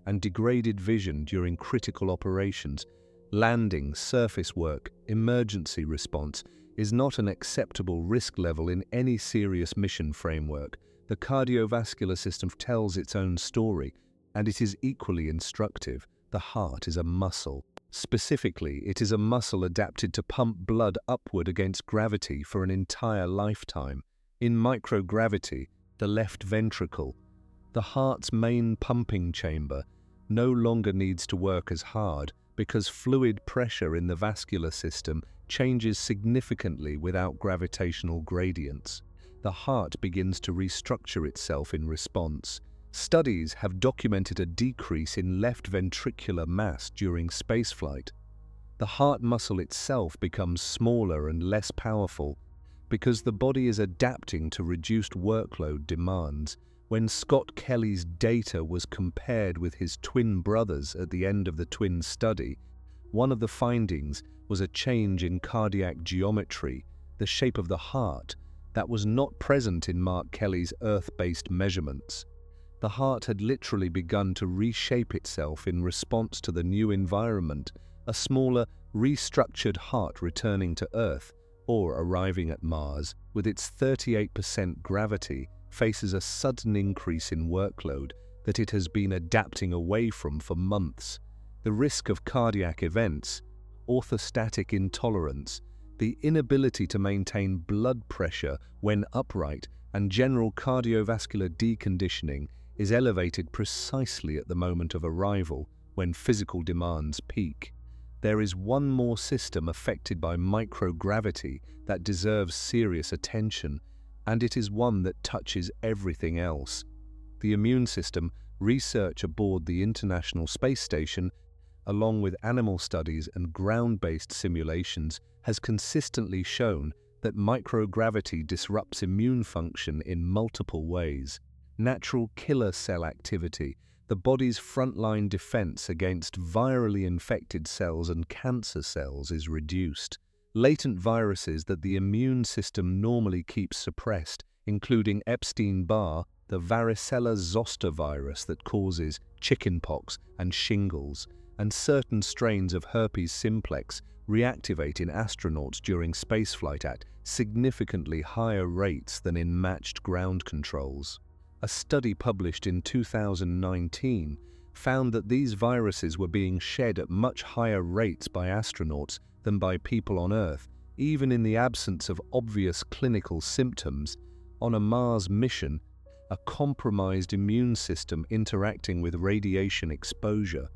and degraded vision during critical operations, landing, surface work, emergency response, is not an acceptable risk level in any serious mission framework. The cardiovascular system tells its own story, and it is equally instructive. The heart is a muscle. Specifically, it is a muscle adapted to pump blood upward against gravity for an entire lifetime. In microgravity, the left ventricle, the heart's main pumping chamber, no longer needs to work as hard because fluid pressure in the vascular system changes significantly without gravitational gradients. The heart begins to restructure itself in response. Studies have documented a decrease in left ventricular mass during spaceflight. The heart muscle itself becomes smaller and less powerful because the body is adapting to reduced workload demands. When Scott Kelly's data was compared with his twin brothers at the end of the twin study, one of the findings was a change in cardiac geometry, the shape of the heart, that was not present in Mark Kelly's Earth-based measurements. The heart had literally begun to reshape itself in response to the new environment, a smaller, restructured heart returning to Earth, or arriving at Mars, with its 38% gravity, faces a sudden increase in workload that it has been adapting away from for months. The risk of cardiac events, orthostatic intolerance, the inability to maintain blood pressure when upright, and general cardiovascular deconditioning is elevated precisely at the moment of arrival, when physical demands peak. There is one more system affected by microgravity that deserves serious attention, and it is one that touches everything else. The immune system. Research aboard the International Space Station, along with animal studies and ground-based simulations, has consistently shown that microgravity disrupts immune function in multiple ways. Natural killer cell activity, the body's frontline defense against virally infected cells and cancer cells, is reduced. Latent viruses that the immune system normally keeps suppressed, including Epstein-Barr, the varicella zoster virus that causes chickenpox and shingles, and certain strains of herpes simplex, reactivate in astronauts during spaceflight at significantly higher rates than in matched ground controls. A study published in 2019 found that these viruses were being shed at much higher rates by astronauts than by people on Earth, even in the absence of obvious clinical symptoms. On a Mars mission, a compromised immune system interacting with radiation exposure,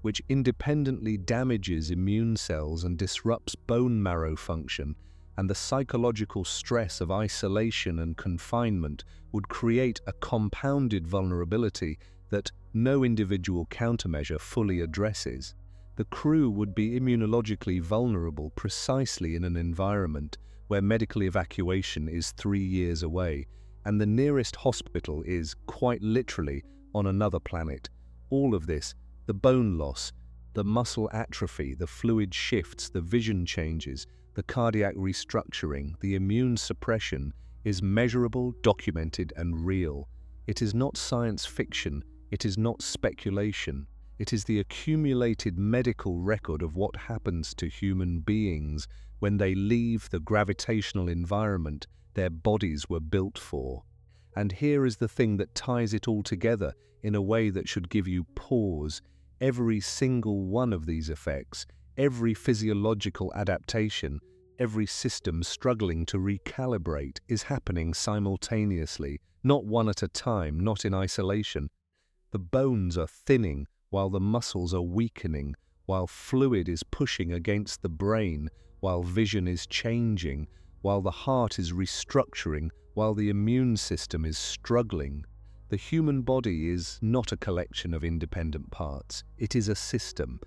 which independently damages immune cells and disrupts bone marrow function, and the psychological stress of isolation and confinement would create a compounded vulnerability that no individual countermeasure fully addresses. The crew would be immunologically vulnerable precisely in an environment where medical evacuation is 3 years away, and the nearest hospital is, quite literally, on another planet. All of this, the bone loss, The muscle atrophy, the fluid shifts, the vision changes, the cardiac restructuring, the immune suppression is measurable, documented, and real. It is not science fiction, it is not speculation. It is the accumulated medical record of what happens to human beings when they leave the gravitational environment their bodies were built for. And here is the thing that ties it all together in a way that should give you pause. Every single one of these effects, every physiological adaptation, every system struggling to recalibrate is happening simultaneously, not one at a time, not in isolation. The bones are thinning while the muscles are weakening, while fluid is pushing against the brain, while vision is changing, while the heart is restructuring, while the immune system is struggling. The human body is not a collection of independent parts, it is a system.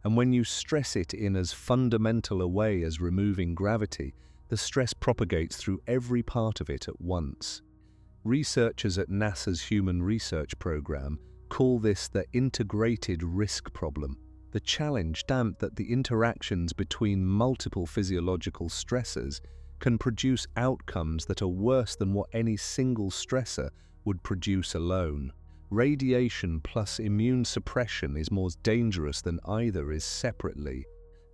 And when you stress it in as fundamental a way as removing gravity, the stress propagates through every part of it at once. Researchers at NASA's Human Research Program call this the integrated risk problem. The challenge stamped that the interactions between multiple physiological stressors can produce outcomes that are worse than what any single stressor would produce alone. Radiation plus immune suppression is more dangerous than either is separately.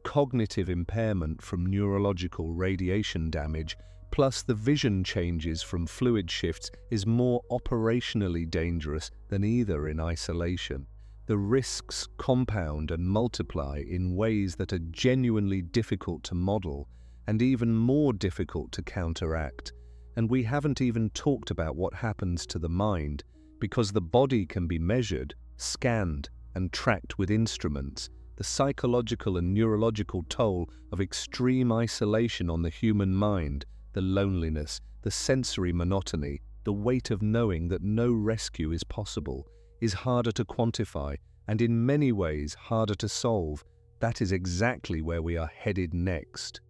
Cognitive impairment from neurological radiation damage plus the vision changes from fluid shifts is more operationally dangerous than either in isolation. The risks compound and multiply in ways that are genuinely difficult to model and even more difficult to counteract. And we haven't even talked about what happens to the mind, because the body can be measured, scanned, and tracked with instruments. The psychological and neurological toll of extreme isolation on the human mind, the loneliness, the sensory monotony, the weight of knowing that no rescue is possible, is harder to quantify and in many ways harder to solve. That is exactly where we are headed next.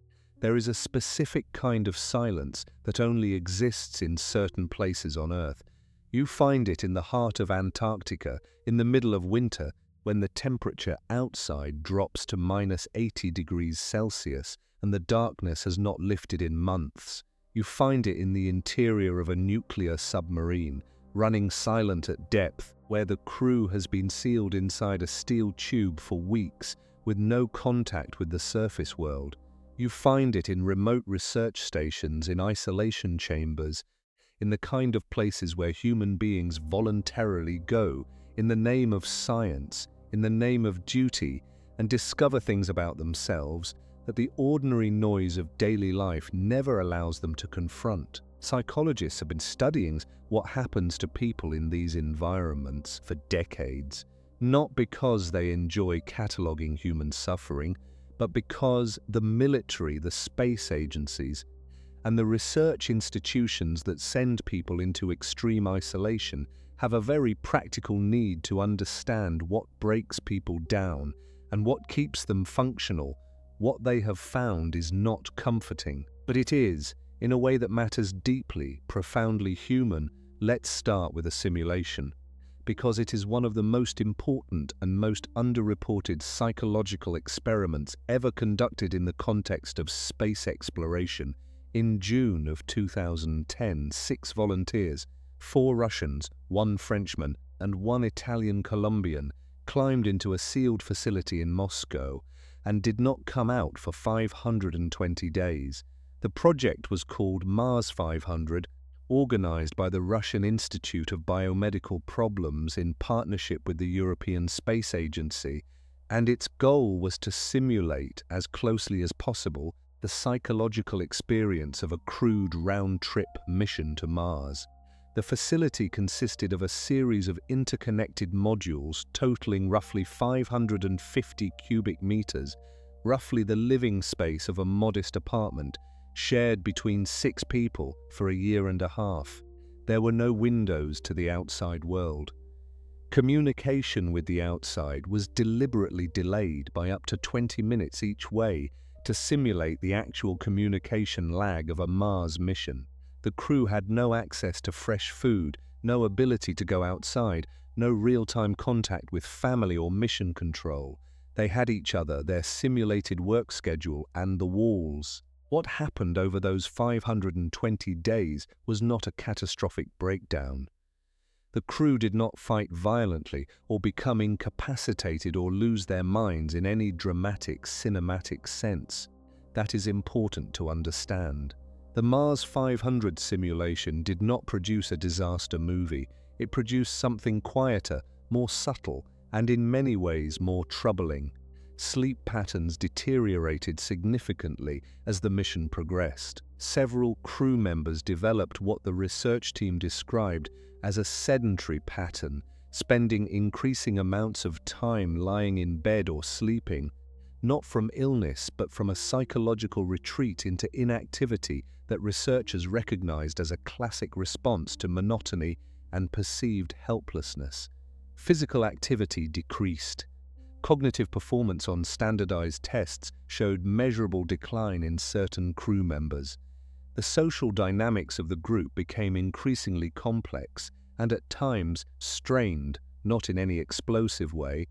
There is a specific kind of silence that only exists in certain places on Earth. You find it in the heart of Antarctica, in the middle of winter, when the temperature outside drops to -80 degrees Celsius and the darkness has not lifted in months. You find it in the interior of a nuclear submarine, running silent at depth, where the crew has been sealed inside a steel tube for weeks, with no contact with the surface world. You find it in remote research stations, in isolation chambers, in the kind of places where human beings voluntarily go, in the name of science, in the name of duty, and discover things about themselves that the ordinary noise of daily life never allows them to confront. Psychologists have been studying what happens to people in these environments for decades, not because they enjoy cataloguing human suffering, but because the military, the space agencies, and the research institutions that send people into extreme isolation have a very practical need to understand what breaks people down and what keeps them functional. What they have found is not comforting, but it is, in a way that matters deeply, profoundly human. Let's start with a simulation, because it is one of the most important and most underreported psychological experiments ever conducted in the context of space exploration. In June of 2010, 6 volunteers, 4 Russians, 1 Frenchman, and 1 Italian Colombian, climbed into a sealed facility in Moscow and did not come out for 520 days. The project was called Mars 500, organized by the Russian Institute of Biomedical Problems in partnership with the European Space Agency, and its goal was to simulate, as closely as possible, the psychological experience of a crewed round-trip mission to Mars. The facility consisted of a series of interconnected modules totaling roughly 550 cubic meters, roughly the living space of a modest apartment, shared between 6 people for a year and a half. There were no windows to the outside world. Communication with the outside was deliberately delayed by up to 20 minutes each way to simulate the actual communication lag of a Mars mission. The crew had no access to fresh food, no ability to go outside, no real-time contact with family or mission control. They had each other, their simulated work schedule, and the walls. What happened over those 520 days was not a catastrophic breakdown. The crew did not fight violently or become incapacitated or lose their minds in any dramatic, cinematic sense. That is important to understand. The Mars 500 simulation did not produce a disaster movie. It produced something quieter, more subtle, and in many ways more troubling. Sleep patterns deteriorated significantly as the mission progressed. Several crew members developed what the research team described as a sedentary pattern, spending increasing amounts of time lying in bed or sleeping, not from illness but from a psychological retreat into inactivity that researchers recognized as a classic response to monotony and perceived helplessness. Physical activity decreased. Cognitive performance on standardized tests showed measurable decline in certain crew members. The social dynamics of the group became increasingly complex and at times strained, not in any explosive way,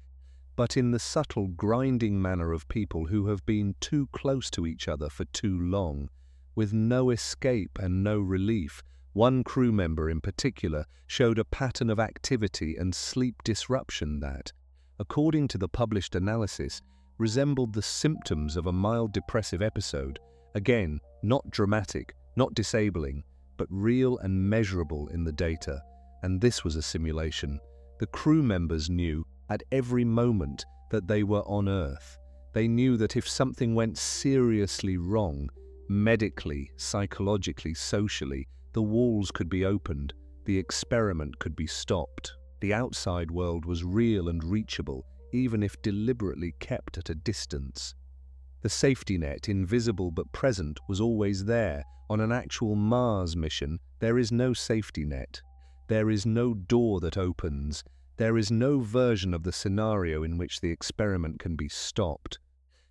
but in the subtle grinding manner of people who have been too close to each other for too long. With no escape and no relief, one crew member in particular showed a pattern of activity and sleep disruption that, according to the published analysis, resembled the symptoms of a mild depressive episode, again, not dramatic, not disabling, but real and measurable in the data. And this was a simulation. The crew members knew at every moment that they were on Earth. They knew that if something went seriously wrong, medically, psychologically, socially, the walls could be opened, the experiment could be stopped. The outside world was real and reachable, even if deliberately kept at a distance. The safety net, invisible but present, was always there. On an actual Mars mission, there is no safety net. There is no door that opens. There is no version of the scenario in which the experiment can be stopped.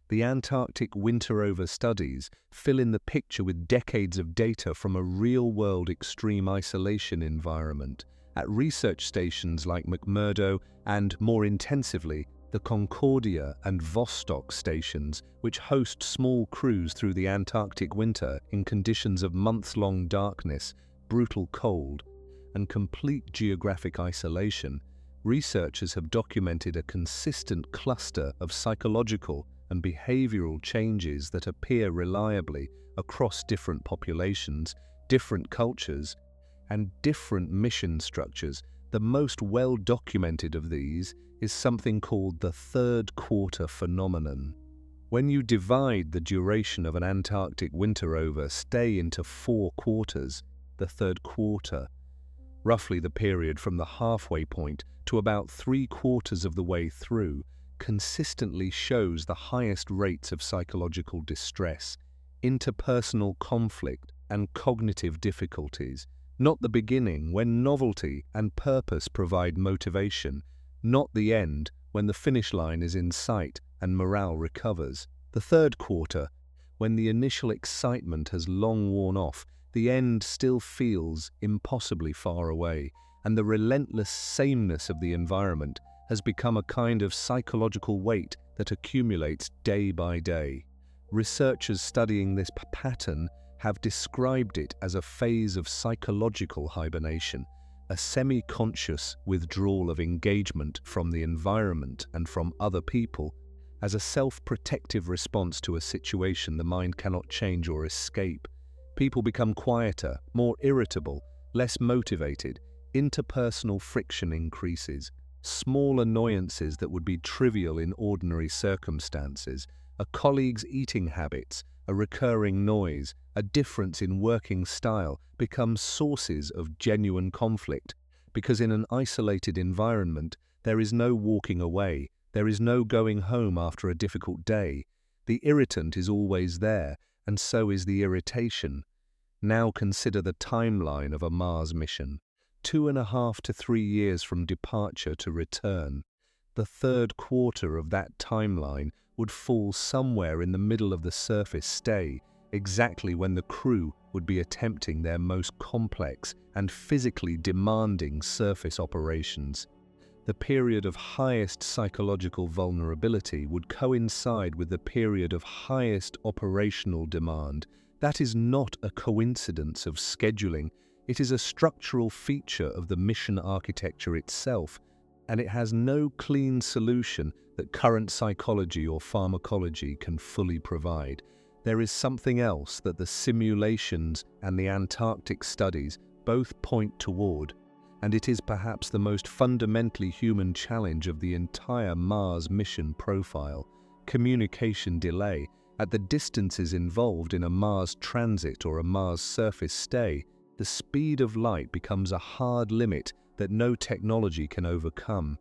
The Antarctic winter-over studies fill in the picture with decades of data from a real-world extreme isolation environment. At research stations like McMurdo and, more intensively, the Concordia and Vostok stations, which host small crews through the Antarctic winter in conditions of months-long darkness, brutal cold, and complete geographic isolation, researchers have documented a consistent cluster of psychological and behavioral changes that appear reliably across different populations, different cultures, and different mission structures. The most well-documented of these is something called the third quarter phenomenon. When you divide the duration of an Antarctic winter-over stay into 4 quarters, the third quarter, roughly the period from the halfway point to about 3/4 of the way through, consistently shows the highest rates of psychological distress, interpersonal conflict, and cognitive difficulties. Not the beginning, when novelty and purpose provide motivation, not the end, when the finish line is in sight and morale recovers. The third quarter, when the initial excitement has long worn off, the end still feels impossibly far away, and the relentless sameness of the environment has become a kind of psychological weight that accumulates day by day. Researchers studying this pattern have described it as a phase of psychological hibernation, a semi-conscious withdrawal of engagement from the environment and from other people, as a self-protective response to a situation the mind cannot change or escape. People become quieter, more irritable, less motivated, interpersonal friction increases. Small annoyances that would be trivial in ordinary circumstances, a colleague's eating habits, a recurring noise, a difference in working style, become sources of genuine conflict, because in an isolated environment, there is no walking away, there is no going home after a difficult day. The irritant is always there, and so is the irritation. Now consider the timeline of a Mars mission. 2.5 to 3 years from departure to return. The third quarter of that timeline would fall somewhere in the middle of the surface stay, exactly when the crew would be attempting their most complex and physically demanding surface operations. The period of highest psychological vulnerability would coincide with the period of highest operational demand. That is not a coincidence of scheduling. It is a structural feature of the mission architecture itself, and it has no clean solution that current psychology or pharmacology can fully provide. There is something else that the simulations and the Antarctic studies both point toward, and it is perhaps the most fundamentally human challenge of the entire Mars mission profile: communication delay. At the distances involved in a Mars transit or a Mars surface stay, the speed of light becomes a hard limit that no technology can overcome.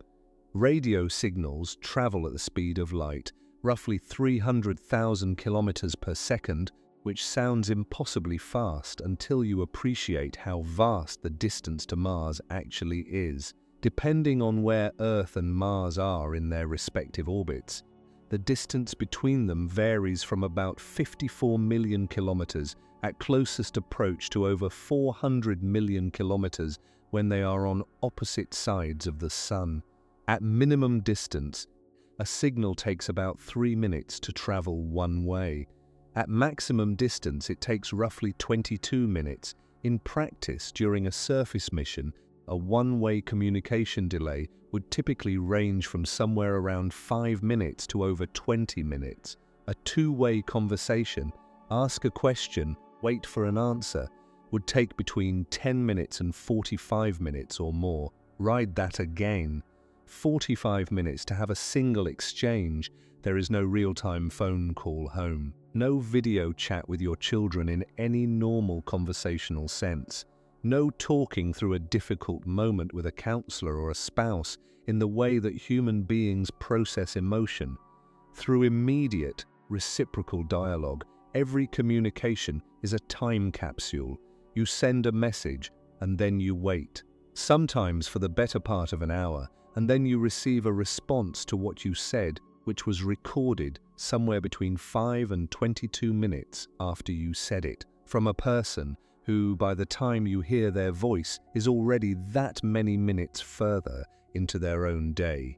Radio signals travel at the speed of light, roughly 300,000 kilometers per second, which sounds impossibly fast until you appreciate how vast the distance to Mars actually is. Depending on where Earth and Mars are in their respective orbits, the distance between them varies from about 54 million kilometers at closest approach to over 400 million kilometers when they are on opposite sides of the Sun. At minimum distance, a signal takes about 3 minutes to travel one way. At maximum distance, it takes roughly 22 minutes. In practice, during a surface mission, a one-way communication delay would typically range from somewhere around 5 minutes to over 20 minutes. A two-way conversation, ask a question, wait for an answer, would take between 10 minutes and 45 minutes or more. Ride that again. 45 minutes to have a single exchange. There is no real-time phone call home. No video chat with your children in any normal conversational sense. No talking through a difficult moment with a counselor or a spouse in the way that human beings process emotion. Through immediate, reciprocal dialogue, every communication is a time capsule. You send a message and then you wait, sometimes for the better part of an hour, and then you receive a response to what you said, which was recorded somewhere between 5 and 22 minutes after you said it, from a person who, by the time you hear their voice, is already that many minutes further into their own day.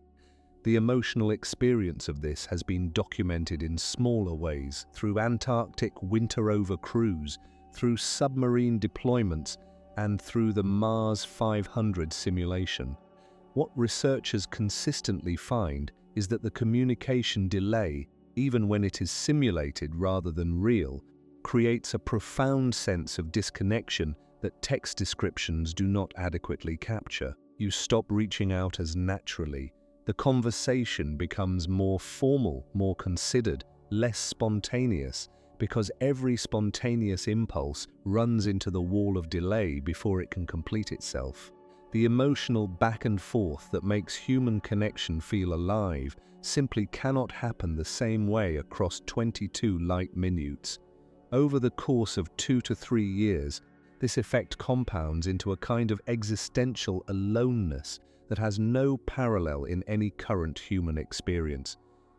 The emotional experience of this has been documented in smaller ways through Antarctic winter-over crews, through submarine deployments, and through the Mars 500 simulation. What researchers consistently find is that the communication delay, even when it is simulated rather than real, creates a profound sense of disconnection that text descriptions do not adequately capture. You stop reaching out as naturally. The conversation becomes more formal, more considered, less spontaneous, because every spontaneous impulse runs into the wall of delay before it can complete itself. The emotional back and forth that makes human connection feel alive simply cannot happen the same way across 22 light minutes. Over the course of 2 to 3 years, this effect compounds into a kind of existential aloneness that has no parallel in any current human experience.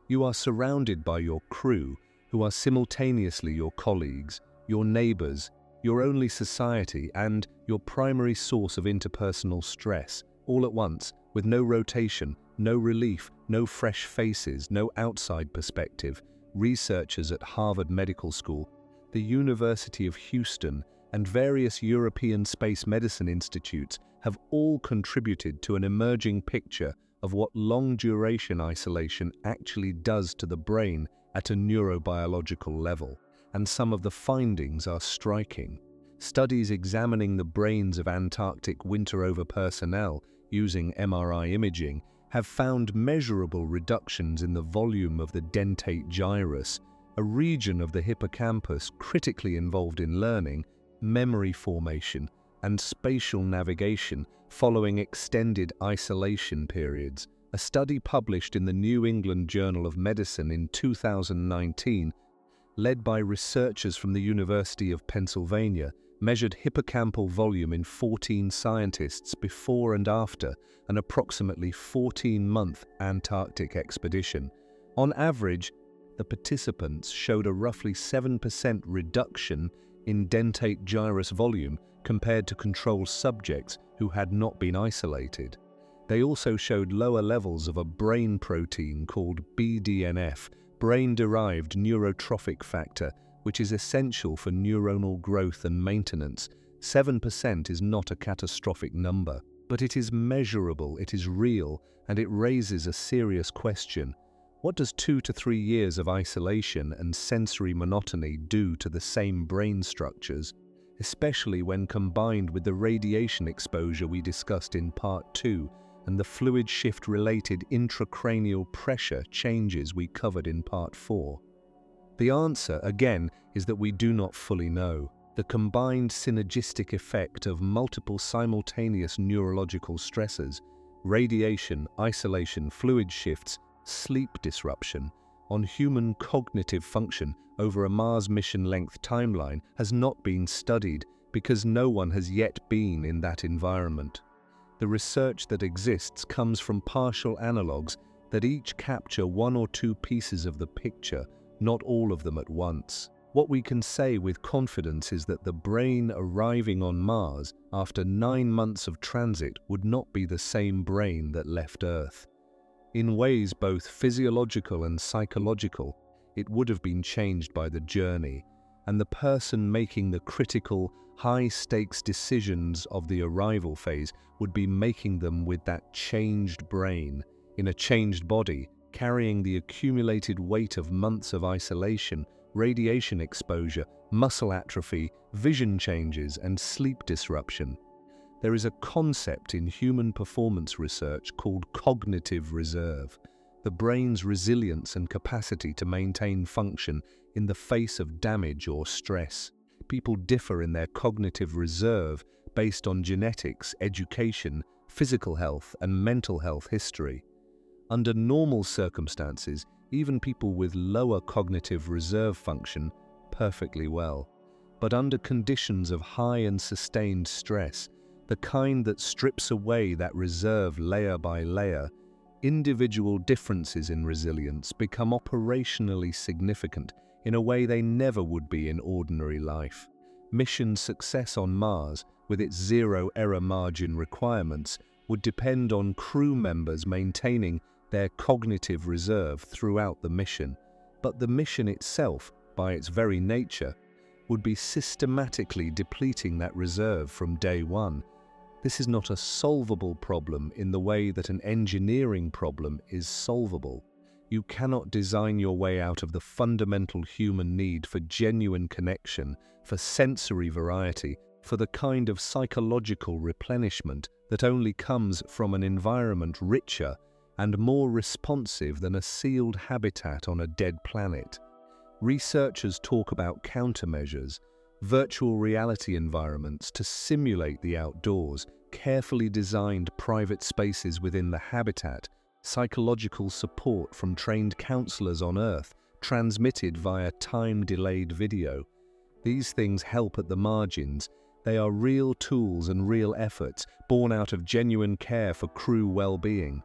You are surrounded by your crew, who are simultaneously your colleagues, your neighbors, your only society, and your primary source of interpersonal stress, all at once, with no rotation, no relief, no fresh faces, no outside perspective. Researchers at Harvard Medical School, the University of Houston, and various European space medicine institutes have all contributed to an emerging picture of what long-duration isolation actually does to the brain at a neurobiological level, and some of the findings are striking. Studies examining the brains of Antarctic winter-over personnel using MRI imaging have found measurable reductions in the volume of the dentate gyrus, a region of the hippocampus critically involved in learning, memory formation, and spatial navigation following extended isolation periods. A study published in the New England Journal of Medicine in 2019, led by researchers from the University of Pennsylvania, measured hippocampal volume in 14 scientists before and after an approximately 14-month Antarctic expedition. On average, the participants showed a roughly 7% reduction in dentate gyrus volume compared to control subjects who had not been isolated. They also showed lower levels of a brain protein called BDNF, brain-derived neurotrophic factor, which is essential for neuronal growth and maintenance. 7% is not a catastrophic number, but it is measurable, it is real, and it raises a serious question. What does 2 to 3 years of isolation and sensory monotony do to the same brain structures, especially when combined with the radiation exposure we discussed in Part 2 and the fluid shift-related intracranial pressure changes we covered in Part 4? The answer, again, is that we do not fully know. The combined synergistic effect of multiple simultaneous neurological stressors, radiation, isolation, fluid shifts, sleep disruption, on human cognitive function over a Mars mission-length timeline has not been studied because no one has yet been in that environment. The research that exists comes from partial analogues that each capture 1 or 2 pieces of the picture, not all of them at once. What we can say with confidence is that the brain arriving on Mars after 9 months of transit would not be the same brain that left Earth. In ways both physiological and psychological, it would have been changed by the journey, and the person making the critical, high-stakes decisions of the arrival phase would be making them with that changed brain, in a changed body, carrying the accumulated weight of months of isolation, radiation exposure, muscle atrophy, vision changes, and sleep disruption. There is a concept in human performance research called cognitive reserve, the brain's resilience and capacity to maintain function in the face of damage or stress. People differ in their cognitive reserve based on genetics, education, physical health, and mental health history. Under normal circumstances, even people with lower cognitive reserve function perfectly well. But under conditions of high and sustained stress, the kind that strips away that reserve layer by layer, individual differences in resilience become operationally significant in a way they never would be in ordinary life. Mission success on Mars, with its zero-error margin requirements, would depend on crew members maintaining their cognitive reserve throughout the mission, but the mission itself, by its very nature, would be systematically depleting that reserve from day one. This is not a solvable problem in the way that an engineering problem is solvable. You cannot design your way out of the fundamental human need for genuine connection, for sensory variety, for the kind of psychological replenishment that only comes from an environment richer and more responsive than a sealed habitat on a dead planet. Researchers talk about countermeasures, virtual reality environments to simulate the outdoors, carefully designed private spaces within the habitat, psychological support from trained counselors on Earth, transmitted via time-delayed video. These things help at the margins. They are real tools and real efforts, born out of genuine care for crew well-being.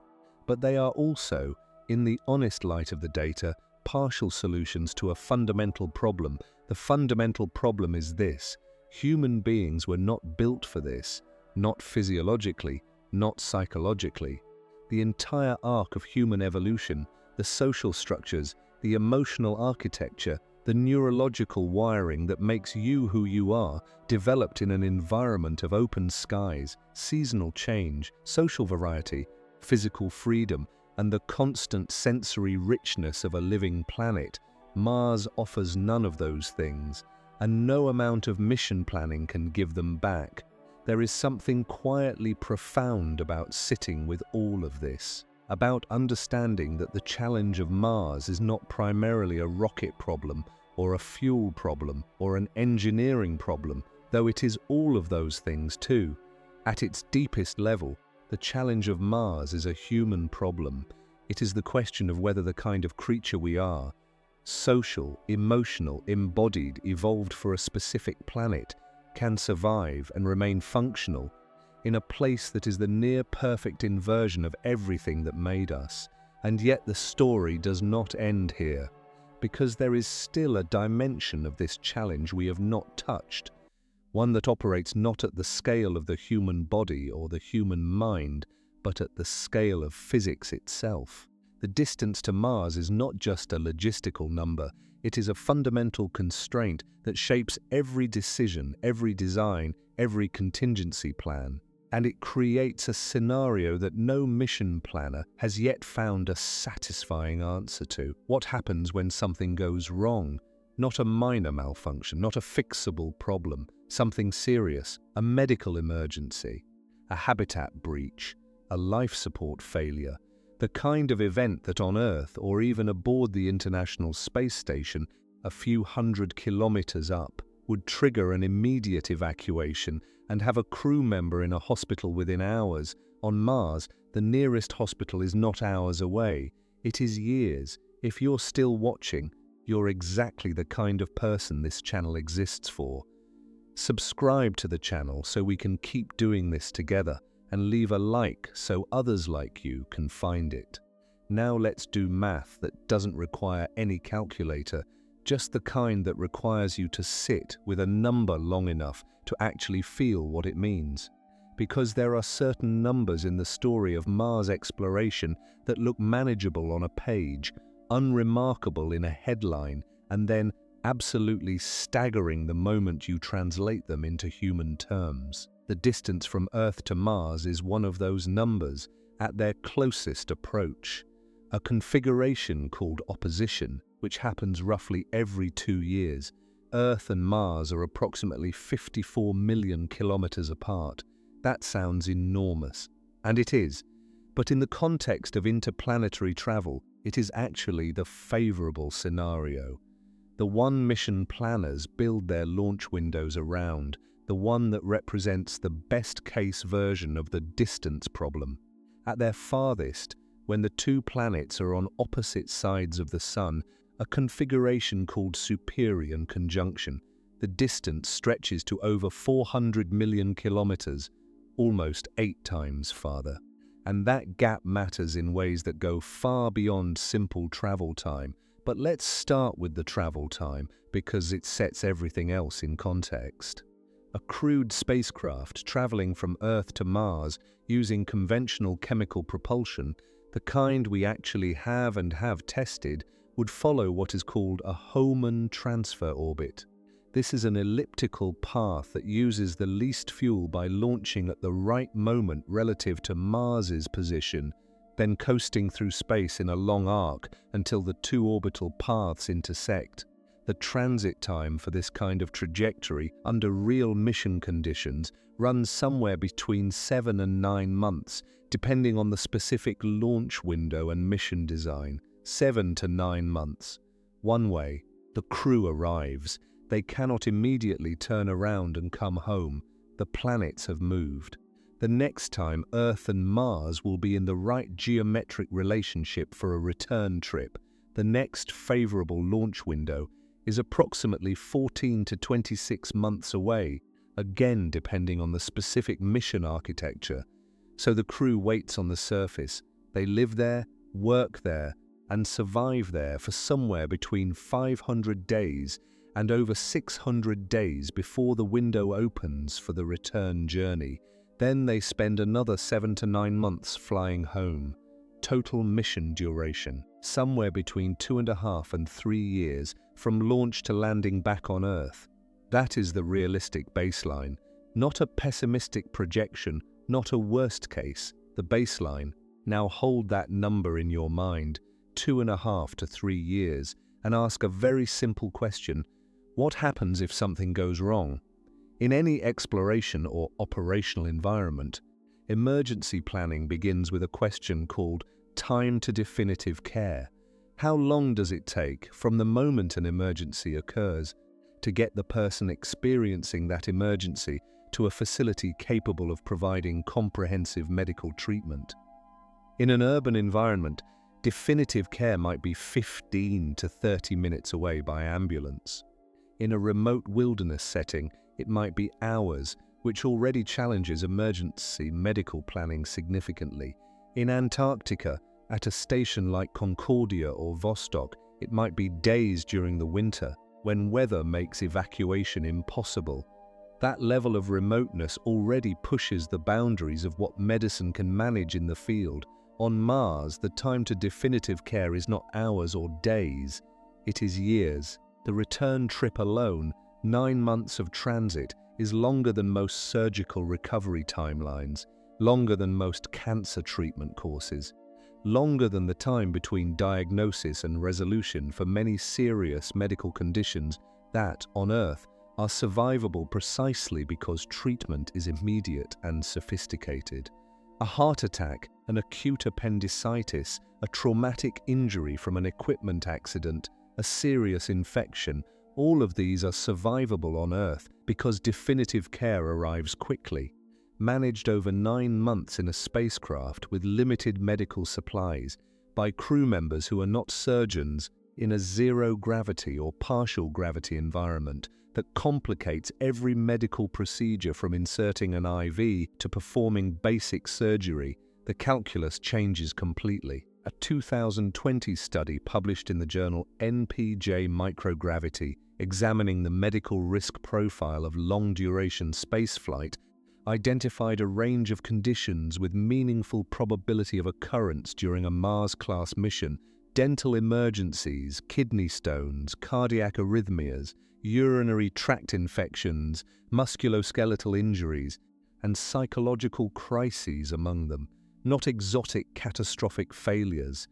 But they are also, in the honest light of the data, partial solutions to a fundamental problem. The fundamental problem is this: human beings were not built for this, not physiologically, not psychologically. The entire arc of human evolution, the social structures, the emotional architecture, the neurological wiring that makes you who you are, developed in an environment of open skies, seasonal change, social variety, physical freedom, and the constant sensory richness of a living planet. Mars offers none of those things, and no amount of mission planning can give them back. There is something quietly profound about sitting with all of this, about understanding that the challenge of Mars is not primarily a rocket problem, or a fuel problem, or an engineering problem, though it is all of those things too. At its deepest level, the challenge of Mars is a human problem. It is the question of whether the kind of creature we are, social, emotional, embodied, evolved for a specific planet, can survive and remain functional in a place that is the near-perfect inversion of everything that made us. And yet the story does not end here, because there is still a dimension of this challenge we have not touched, one that operates not at the scale of the human body or the human mind, but at the scale of physics itself. The distance to Mars is not just a logistical number, it is a fundamental constraint that shapes every decision, every design, every contingency plan. And it creates a scenario that no mission planner has yet found a satisfying answer to. What happens when something goes wrong? Not a minor malfunction, not a fixable problem, something serious, a medical emergency, a habitat breach, a life support failure, the kind of event that on Earth or even aboard the International Space Station, a few hundred kilometers up, would trigger an immediate evacuation and have a crew member in a hospital within hours. On Mars, the nearest hospital is not hours away, it is years. If you're still watching, you're exactly the kind of person this channel exists for. Subscribe to the channel so we can keep doing this together, and leave a like so others like you can find it. Now let's do math that doesn't require any calculator, just the kind that requires you to sit with a number long enough to actually feel what it means. Because there are certain numbers in the story of Mars exploration that look manageable on a page, unremarkable in a headline, and then absolutely staggering the moment you translate them into human terms. The distance from Earth to Mars is one of those numbers at their closest approach. A configuration called opposition, which happens roughly every 2 years. Earth and Mars are approximately 54 million kilometers apart. That sounds enormous, and it is. But in the context of interplanetary travel, it is actually the favorable scenario. The one mission planners build their launch windows around, the one that represents the best-case version of the distance problem. At their farthest, when the two planets are on opposite sides of the Sun, a configuration called Superior conjunction, the distance stretches to over 400 million kilometers, almost 8 times farther. And that gap matters in ways that go far beyond simple travel time. But let's start with the travel time, because it sets everything else in context. A crewed spacecraft traveling from Earth to Mars using conventional chemical propulsion, the kind we actually have and have tested, would follow what is called a Hohmann transfer orbit. This is an elliptical path that uses the least fuel by launching at the right moment relative to Mars's position, then coasting through space in a long arc until the two orbital paths intersect. The transit time for this kind of trajectory under real mission conditions runs somewhere between 7 and 9 months, depending on the specific launch window and mission design. 7 to 9 months. One way, the crew arrives. They cannot immediately turn around and come home. The planets have moved. The next time, Earth and Mars will be in the right geometric relationship for a return trip. The next favorable launch window is approximately 14 to 26 months away, again depending on the specific mission architecture. So the crew waits on the surface. They live there, work there, and survive there for somewhere between 500 days and over 600 days before the window opens for the return journey. Then they spend another 7 to 9 months flying home. Total mission duration, somewhere between 2.5 and 3 years from launch to landing back on Earth. That is the realistic baseline, not a pessimistic projection, not a worst case, the baseline. Now hold that number in your mind, 2.5 to 3 years, and ask a very simple question. What happens if something goes wrong? In any exploration or operational environment, emergency planning begins with a question called time to definitive care. How long does it take from the moment an emergency occurs to get the person experiencing that emergency to a facility capable of providing comprehensive medical treatment? In an urban environment, definitive care might be 15 to 30 minutes away by ambulance. In a remote wilderness setting, it might be hours, which already challenges emergency medical planning significantly. In Antarctica, at a station like Concordia or Vostok, it might be days during the winter, when weather makes evacuation impossible. That level of remoteness already pushes the boundaries of what medicine can manage in the field. On Mars, the time to definitive care is not hours or days, it is years. The return trip alone, 9 months of transit, is longer than most surgical recovery timelines, longer than most cancer treatment courses, longer than the time between diagnosis and resolution for many serious medical conditions that, on Earth, are survivable precisely because treatment is immediate and sophisticated. A heart attack, an acute appendicitis, a traumatic injury from an equipment accident, a serious infection, all of these are survivable on Earth because definitive care arrives quickly, managed over 9 months in a spacecraft with limited medical supplies, by crew members who are not surgeons, in a zero-gravity or partial gravity environment that complicates every medical procedure from inserting an IV to performing basic surgery. The calculus changes completely. A 2020 study published in the journal NPJ Microgravity, examining the medical risk profile of long-duration spaceflight, identified a range of conditions with meaningful probability of occurrence during a Mars-class mission: dental emergencies, kidney stones, cardiac arrhythmias, urinary tract infections, musculoskeletal injuries, and psychological crises among them. Not exotic catastrophic failures,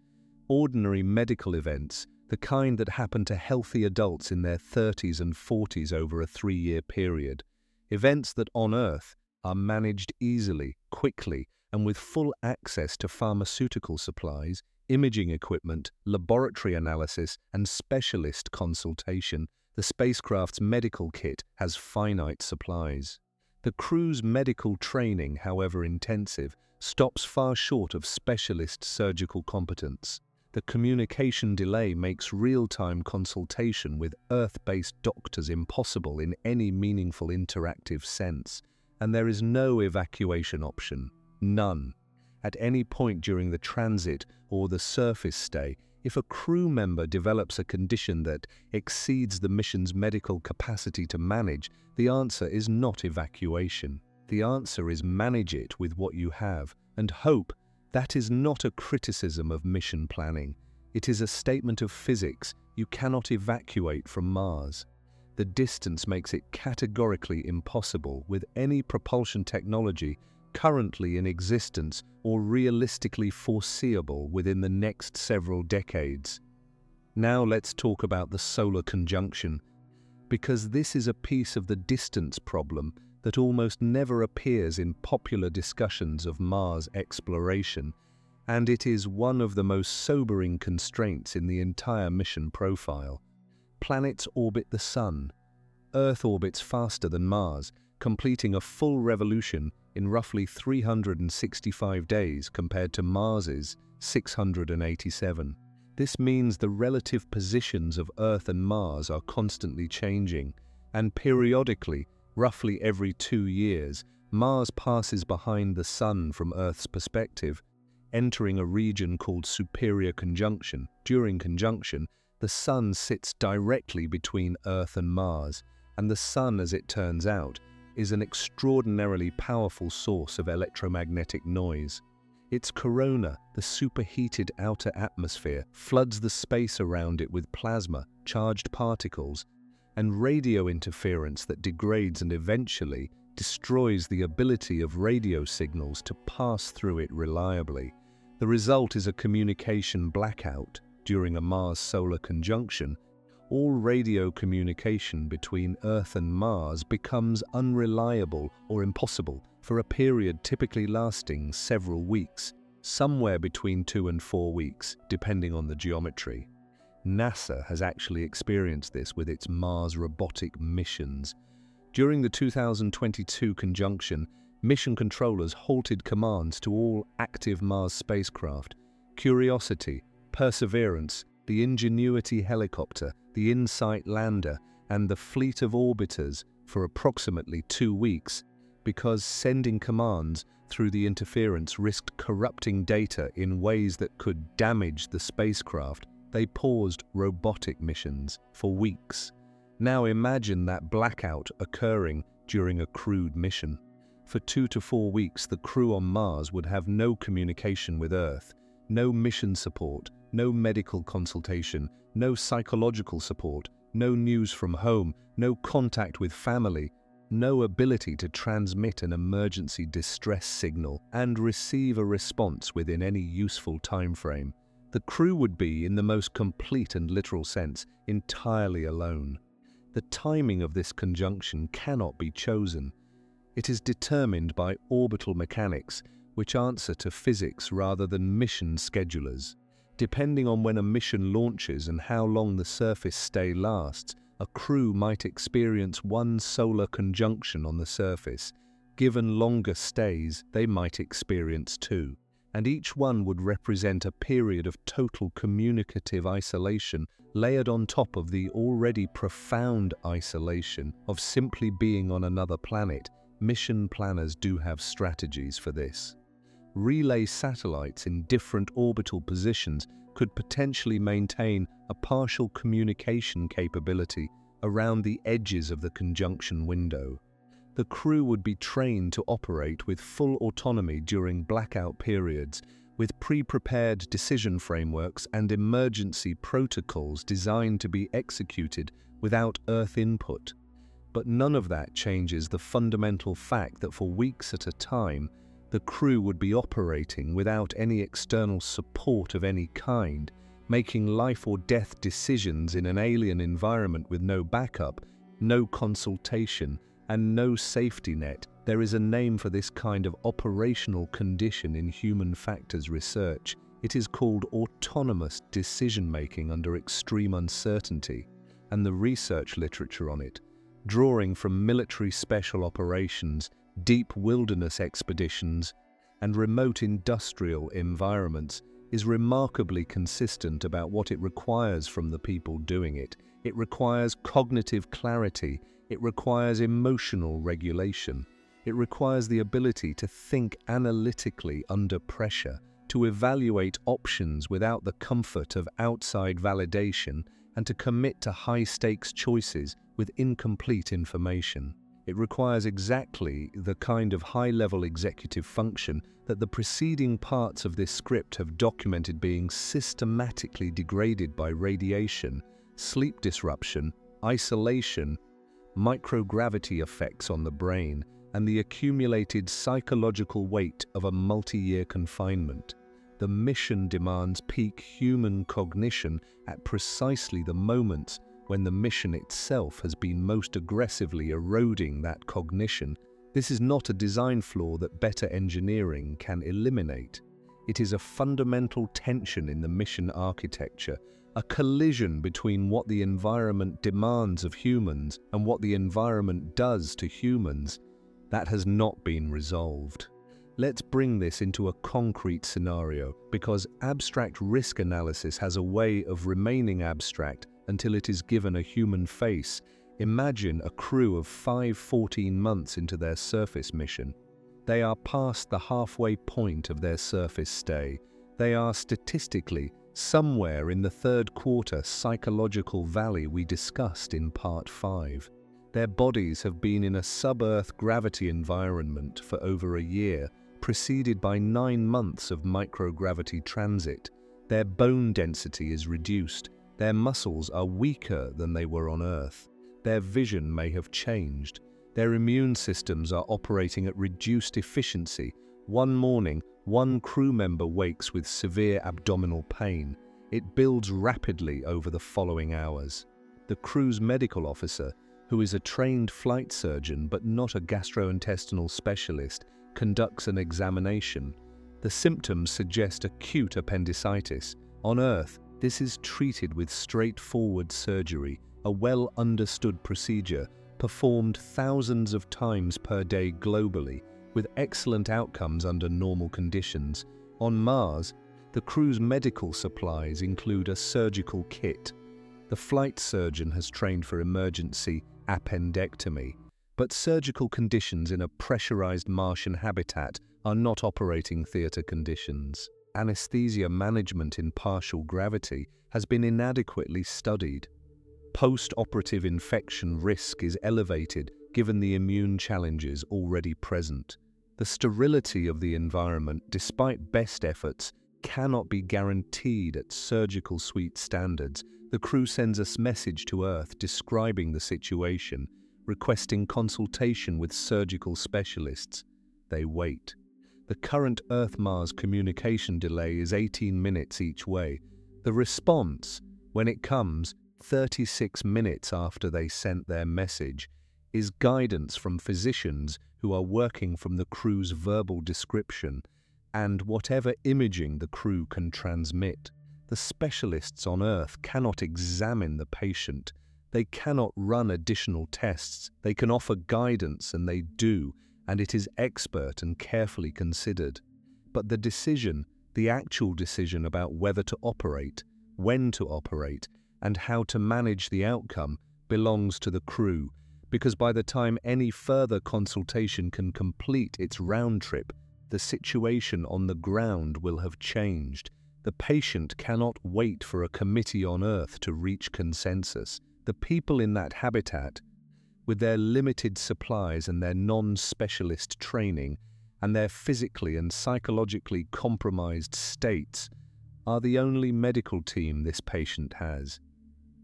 ordinary medical events, the kind that happen to healthy adults in their 30s and 40s over a 3-year period. Events that on Earth are managed easily, quickly, and with full access to pharmaceutical supplies, imaging equipment, laboratory analysis, and specialist consultation. The spacecraft's medical kit has finite supplies. The crew's medical training, however intensive, stops far short of specialist surgical competence. The communication delay makes real-time consultation with Earth-based doctors impossible in any meaningful interactive sense, and there is no evacuation option. None. At any point during the transit or the surface stay, if a crew member develops a condition that exceeds the mission's medical capacity to manage, the answer is not evacuation. The answer is manage it with what you have, and hope. That is not a criticism of mission planning. It is a statement of physics. You cannot evacuate from Mars. The distance makes it categorically impossible with any propulsion technology currently in existence or realistically foreseeable within the next several decades. Now let's talk about the solar conjunction, because this is a piece of the distance problem that almost never appears in popular discussions of Mars exploration, and it is one of the most sobering constraints in the entire mission profile. Planets orbit the Sun. Earth orbits faster than Mars, completing a full revolution in roughly 365 days compared to Mars's 687. This means the relative positions of Earth and Mars are constantly changing, and periodically, roughly every 2 years, Mars passes behind the Sun from Earth's perspective, entering a region called superior conjunction. During conjunction, the Sun sits directly between Earth and Mars, and the Sun, as it turns out, is an extraordinarily powerful source of electromagnetic noise. Its corona, the superheated outer atmosphere, floods the space around it with plasma, charged particles, and radio interference that degrades and eventually destroys the ability of radio signals to pass through it reliably. The result is a communication blackout. During a Mars solar conjunction, all radio communication between Earth and Mars becomes unreliable or impossible for a period typically lasting several weeks, somewhere between 2 and 4 weeks, depending on the geometry. NASA has actually experienced this with its Mars robotic missions. During the 2022 conjunction, mission controllers halted commands to all active Mars spacecraft: Curiosity, Perseverance, the Ingenuity helicopter, the InSight lander, and the fleet of orbiters for approximately 2 weeks, because sending commands through the interference risked corrupting data in ways that could damage the spacecraft. They paused robotic missions for weeks. Now imagine that blackout occurring during a crewed mission. For 2 to 4 weeks, the crew on Mars would have no communication with Earth, no mission support, no medical consultation, no psychological support, no news from home, no contact with family, no ability to transmit an emergency distress signal and receive a response within any useful time frame. The crew would be, in the most complete and literal sense, entirely alone. The timing of this conjunction cannot be chosen. It is determined by orbital mechanics, which answer to physics rather than mission schedulers. Depending on when a mission launches and how long the surface stay lasts, a crew might experience one solar conjunction on the surface. Given longer stays, they might experience 2. And each one would represent a period of total communicative isolation layered on top of the already profound isolation of simply being on another planet. Mission planners do have strategies for this. Relay satellites in different orbital positions could potentially maintain a partial communication capability around the edges of the conjunction window. The crew would be trained to operate with full autonomy during blackout periods, with pre-prepared decision frameworks and emergency protocols designed to be executed without Earth input. But none of that changes the fundamental fact that for weeks at a time, the crew would be operating without any external support of any kind, making life or death decisions in an alien environment with no backup, no consultation, and no safety net. There is a name for this kind of operational condition in human factors research. It is called autonomous decision-making under extreme uncertainty, and the research literature on it, drawing from military special operations, deep wilderness expeditions, and remote industrial environments, is remarkably consistent about what it requires from the people doing it. It requires cognitive clarity, it requires emotional regulation, it requires the ability to think analytically under pressure, to evaluate options without the comfort of outside validation, and to commit to high-stakes choices with incomplete information. It requires exactly the kind of high-level executive function that the preceding parts of this script have documented being systematically degraded by radiation, sleep disruption, isolation, microgravity effects on the brain, and the accumulated psychological weight of a multi-year confinement. The mission demands peak human cognition at precisely the moments when the mission itself has been most aggressively eroding that cognition. This is not a design flaw that better engineering can eliminate. It is a fundamental tension in the mission architecture, a collision between what the environment demands of humans and what the environment does to humans that has not been resolved. Let's bring this into a concrete scenario, because abstract risk analysis has a way of remaining abstract until it is given a human face. Imagine a crew of 14 months into their surface mission. They are past the halfway point of their surface stay. They are statistically somewhere in the third quarter psychological valley we discussed in Part 5. Their bodies have been in a sub-Earth gravity environment for over a year, preceded by 9 months of microgravity transit. Their bone density is reduced. Their muscles are weaker than they were on Earth. Their vision may have changed. Their immune systems are operating at reduced efficiency. One morning, one crew member wakes with severe abdominal pain. It builds rapidly over the following hours. The crew's medical officer, who is a trained flight surgeon but not a gastrointestinal specialist, conducts an examination. The symptoms suggest acute appendicitis. On Earth, this is treated with straightforward surgery, a well-understood procedure performed thousands of times per day globally, with excellent outcomes under normal conditions. On Mars, the crew's medical supplies include a surgical kit. The flight surgeon has trained for emergency appendectomy, but surgical conditions in a pressurized Martian habitat are not operating theater conditions. Anesthesia management in partial gravity has been inadequately studied. Post-operative infection risk is elevated, given the immune challenges already present. The sterility of the environment, despite best efforts, cannot be guaranteed at surgical suite standards. The crew sends a message to Earth describing the situation, requesting consultation with surgical specialists. They wait. The current Earth-Mars communication delay is 18 minutes each way. The response, when it comes 36 minutes after they sent their message, is guidance from physicians who are working from the crew's verbal description and whatever imaging the crew can transmit. The specialists on Earth cannot examine the patient. They cannot run additional tests. They can offer guidance, and they do, and it is expert and carefully considered. But the decision, the actual decision about whether to operate, when to operate, and how to manage the outcome belongs to the crew, because by the time any further consultation can complete its round trip, the situation on the ground will have changed. The patient cannot wait for a committee on Earth to reach consensus. The people in that habitat, with their limited supplies and their non-specialist training, and their physically and psychologically compromised states, are the only medical team this patient has.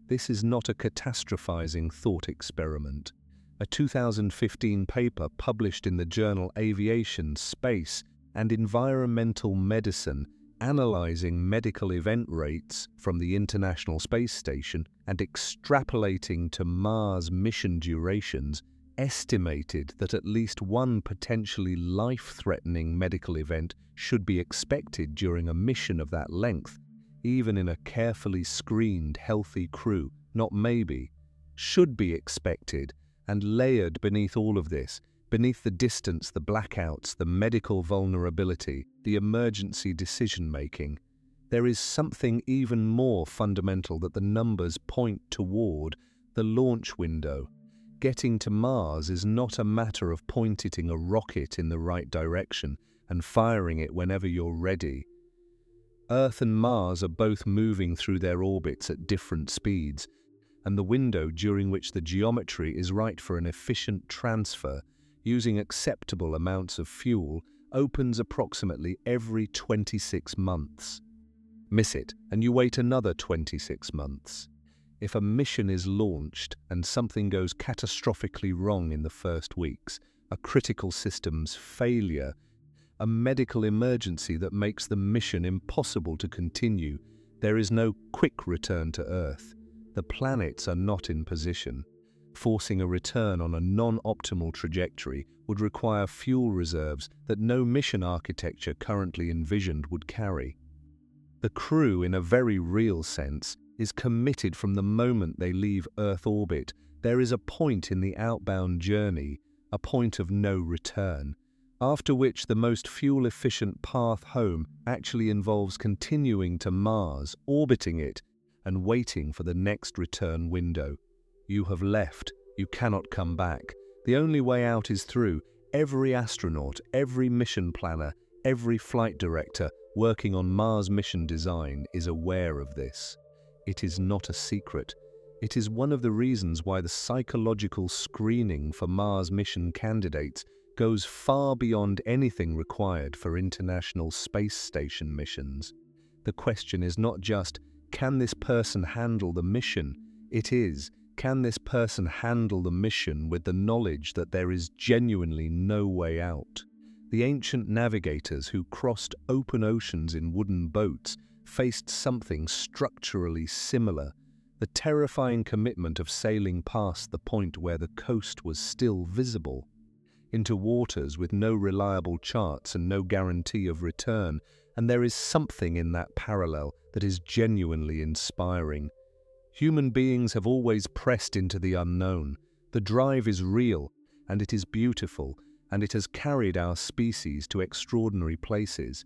This is not a catastrophizing thought experiment. A 2015 paper published in the journal Aviation, Space, and Environmental Medicine analyzing medical event rates from the International Space Station and extrapolating to Mars mission durations estimated that at least one potentially life-threatening medical event should be expected during a mission of that length, even in a carefully screened, healthy crew. Not maybe, should be expected. And layered beneath all of this, beneath the distance, the blackouts, the medical vulnerability, the emergency decision-making, there is something even more fundamental that the numbers point toward: the launch window. Getting to Mars is not a matter of pointing a rocket in the right direction and firing it whenever you're ready. Earth and Mars are both moving through their orbits at different speeds, and the window during which the geometry is right for an efficient transfer using acceptable amounts of fuel opens approximately every 26 months. Miss it, and you wait another 26 months. If a mission is launched and something goes catastrophically wrong in the first weeks, a critical systems failure, a medical emergency that makes the mission impossible to continue, there is no quick return to Earth. The planets are not in position. Forcing a return on a non-optimal trajectory would require fuel reserves that no mission architecture currently envisioned would carry. The crew, in a very real sense, is committed from the moment they leave Earth orbit. There is a point in the outbound journey, a point of no return, after which the most fuel-efficient path home actually involves continuing to Mars, orbiting it, and waiting for the next return window. You have left. You cannot come back. The only way out is through. Every astronaut, every mission planner, every flight director working on Mars mission design is aware of this. It is not a secret. It is one of the reasons why the psychological screening for Mars mission candidates goes far beyond anything required for International Space Station missions. The question is not just, can this person handle the mission? It is, can this person handle the mission with the knowledge that there is genuinely no way out? The ancient navigators who crossed open oceans in wooden boats faced something structurally similar: the terrifying commitment of sailing past the point where the coast was still visible, into waters with no reliable charts and no guarantee of return. And there is something in that parallel that is genuinely inspiring. Human beings have always pressed into the unknown. The drive is real, and it is beautiful, and it has carried our species to extraordinary places.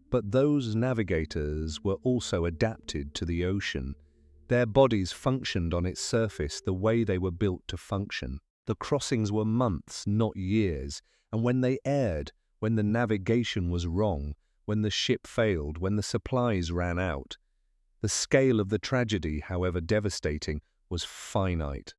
But those navigators were also adapted to the ocean. Their bodies functioned on its surface the way they were built to function. The crossings were months, not years, and when they erred, when the navigation was wrong, when the ship failed, when the supplies ran out, the scale of the tragedy, however devastating, was finite.